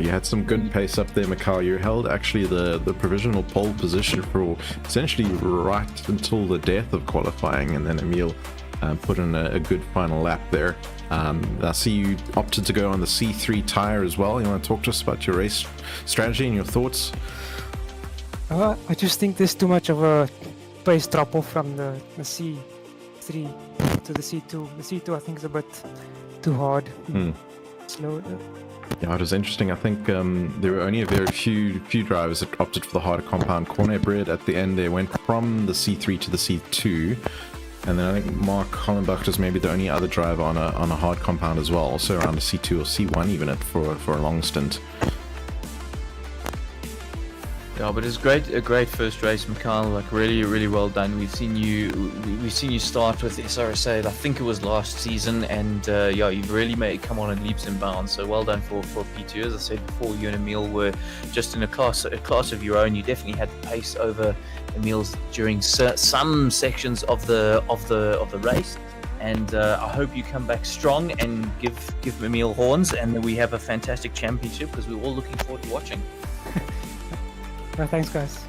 You had some good pace up there, Mikhail. You held actually the provisional pole position for essentially right until the death of qualifying, and then Emil put in a good final lap there. I see you opted to go on the C3 tire as well. You want to talk to us about your race strategy and your thoughts? I just think there's too much of a pace drop off from the C3 to the C2. The C2 I think is a bit too hard. Slow. Yeah, it was interesting. I think there were only a very few drivers that opted for the harder compound. Cornet Bread at the end, they went from the C3 to the C2, and then I think Mark Hollenbach was maybe the only other driver on a hard compound as well, also around the C2 or C1 even for a long stint. Yeah, but it's a great first race, Mikhail. Like really well done. We've seen you start with SRSA. I think it was last season, and you've really come on in leaps and bounds. So well done for P2. As I said before, you and Emil were just in a class of your own. You definitely had the pace over Emil's during some sections of the race. And I hope you come back strong and give Emil horns, and that we have a fantastic championship, because we're all looking forward to watching. Thanks, guys.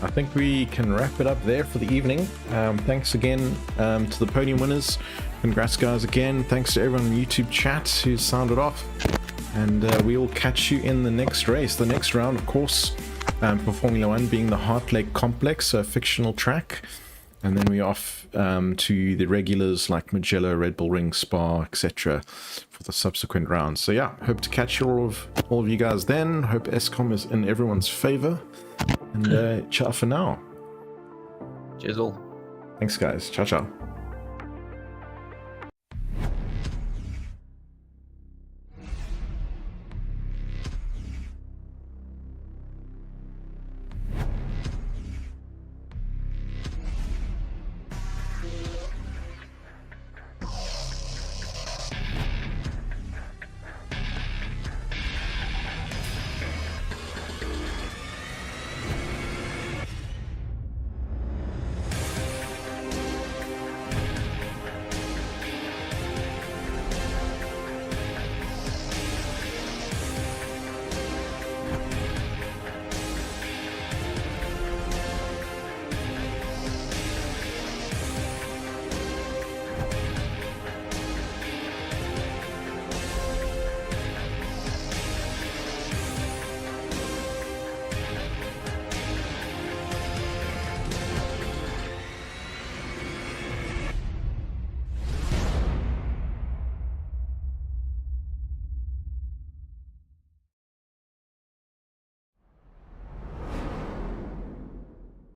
I think we can wrap it up there for the evening. Thanks again to the Podium winners. Congrats, guys, again. Thanks to everyone in YouTube chat who sounded off. And we will catch you in the next race. The next round, of course, for Formula 1 being the Heart Lake Complex, a fictional track. And then we're off to the regulars like Mugello, Red Bull Ring, Spa, etc. for the subsequent rounds. So yeah, hope to catch all of you guys then. Hope ESCOM is in everyone's favor. And ciao for now. Cheers all. Thanks, guys. Ciao, ciao.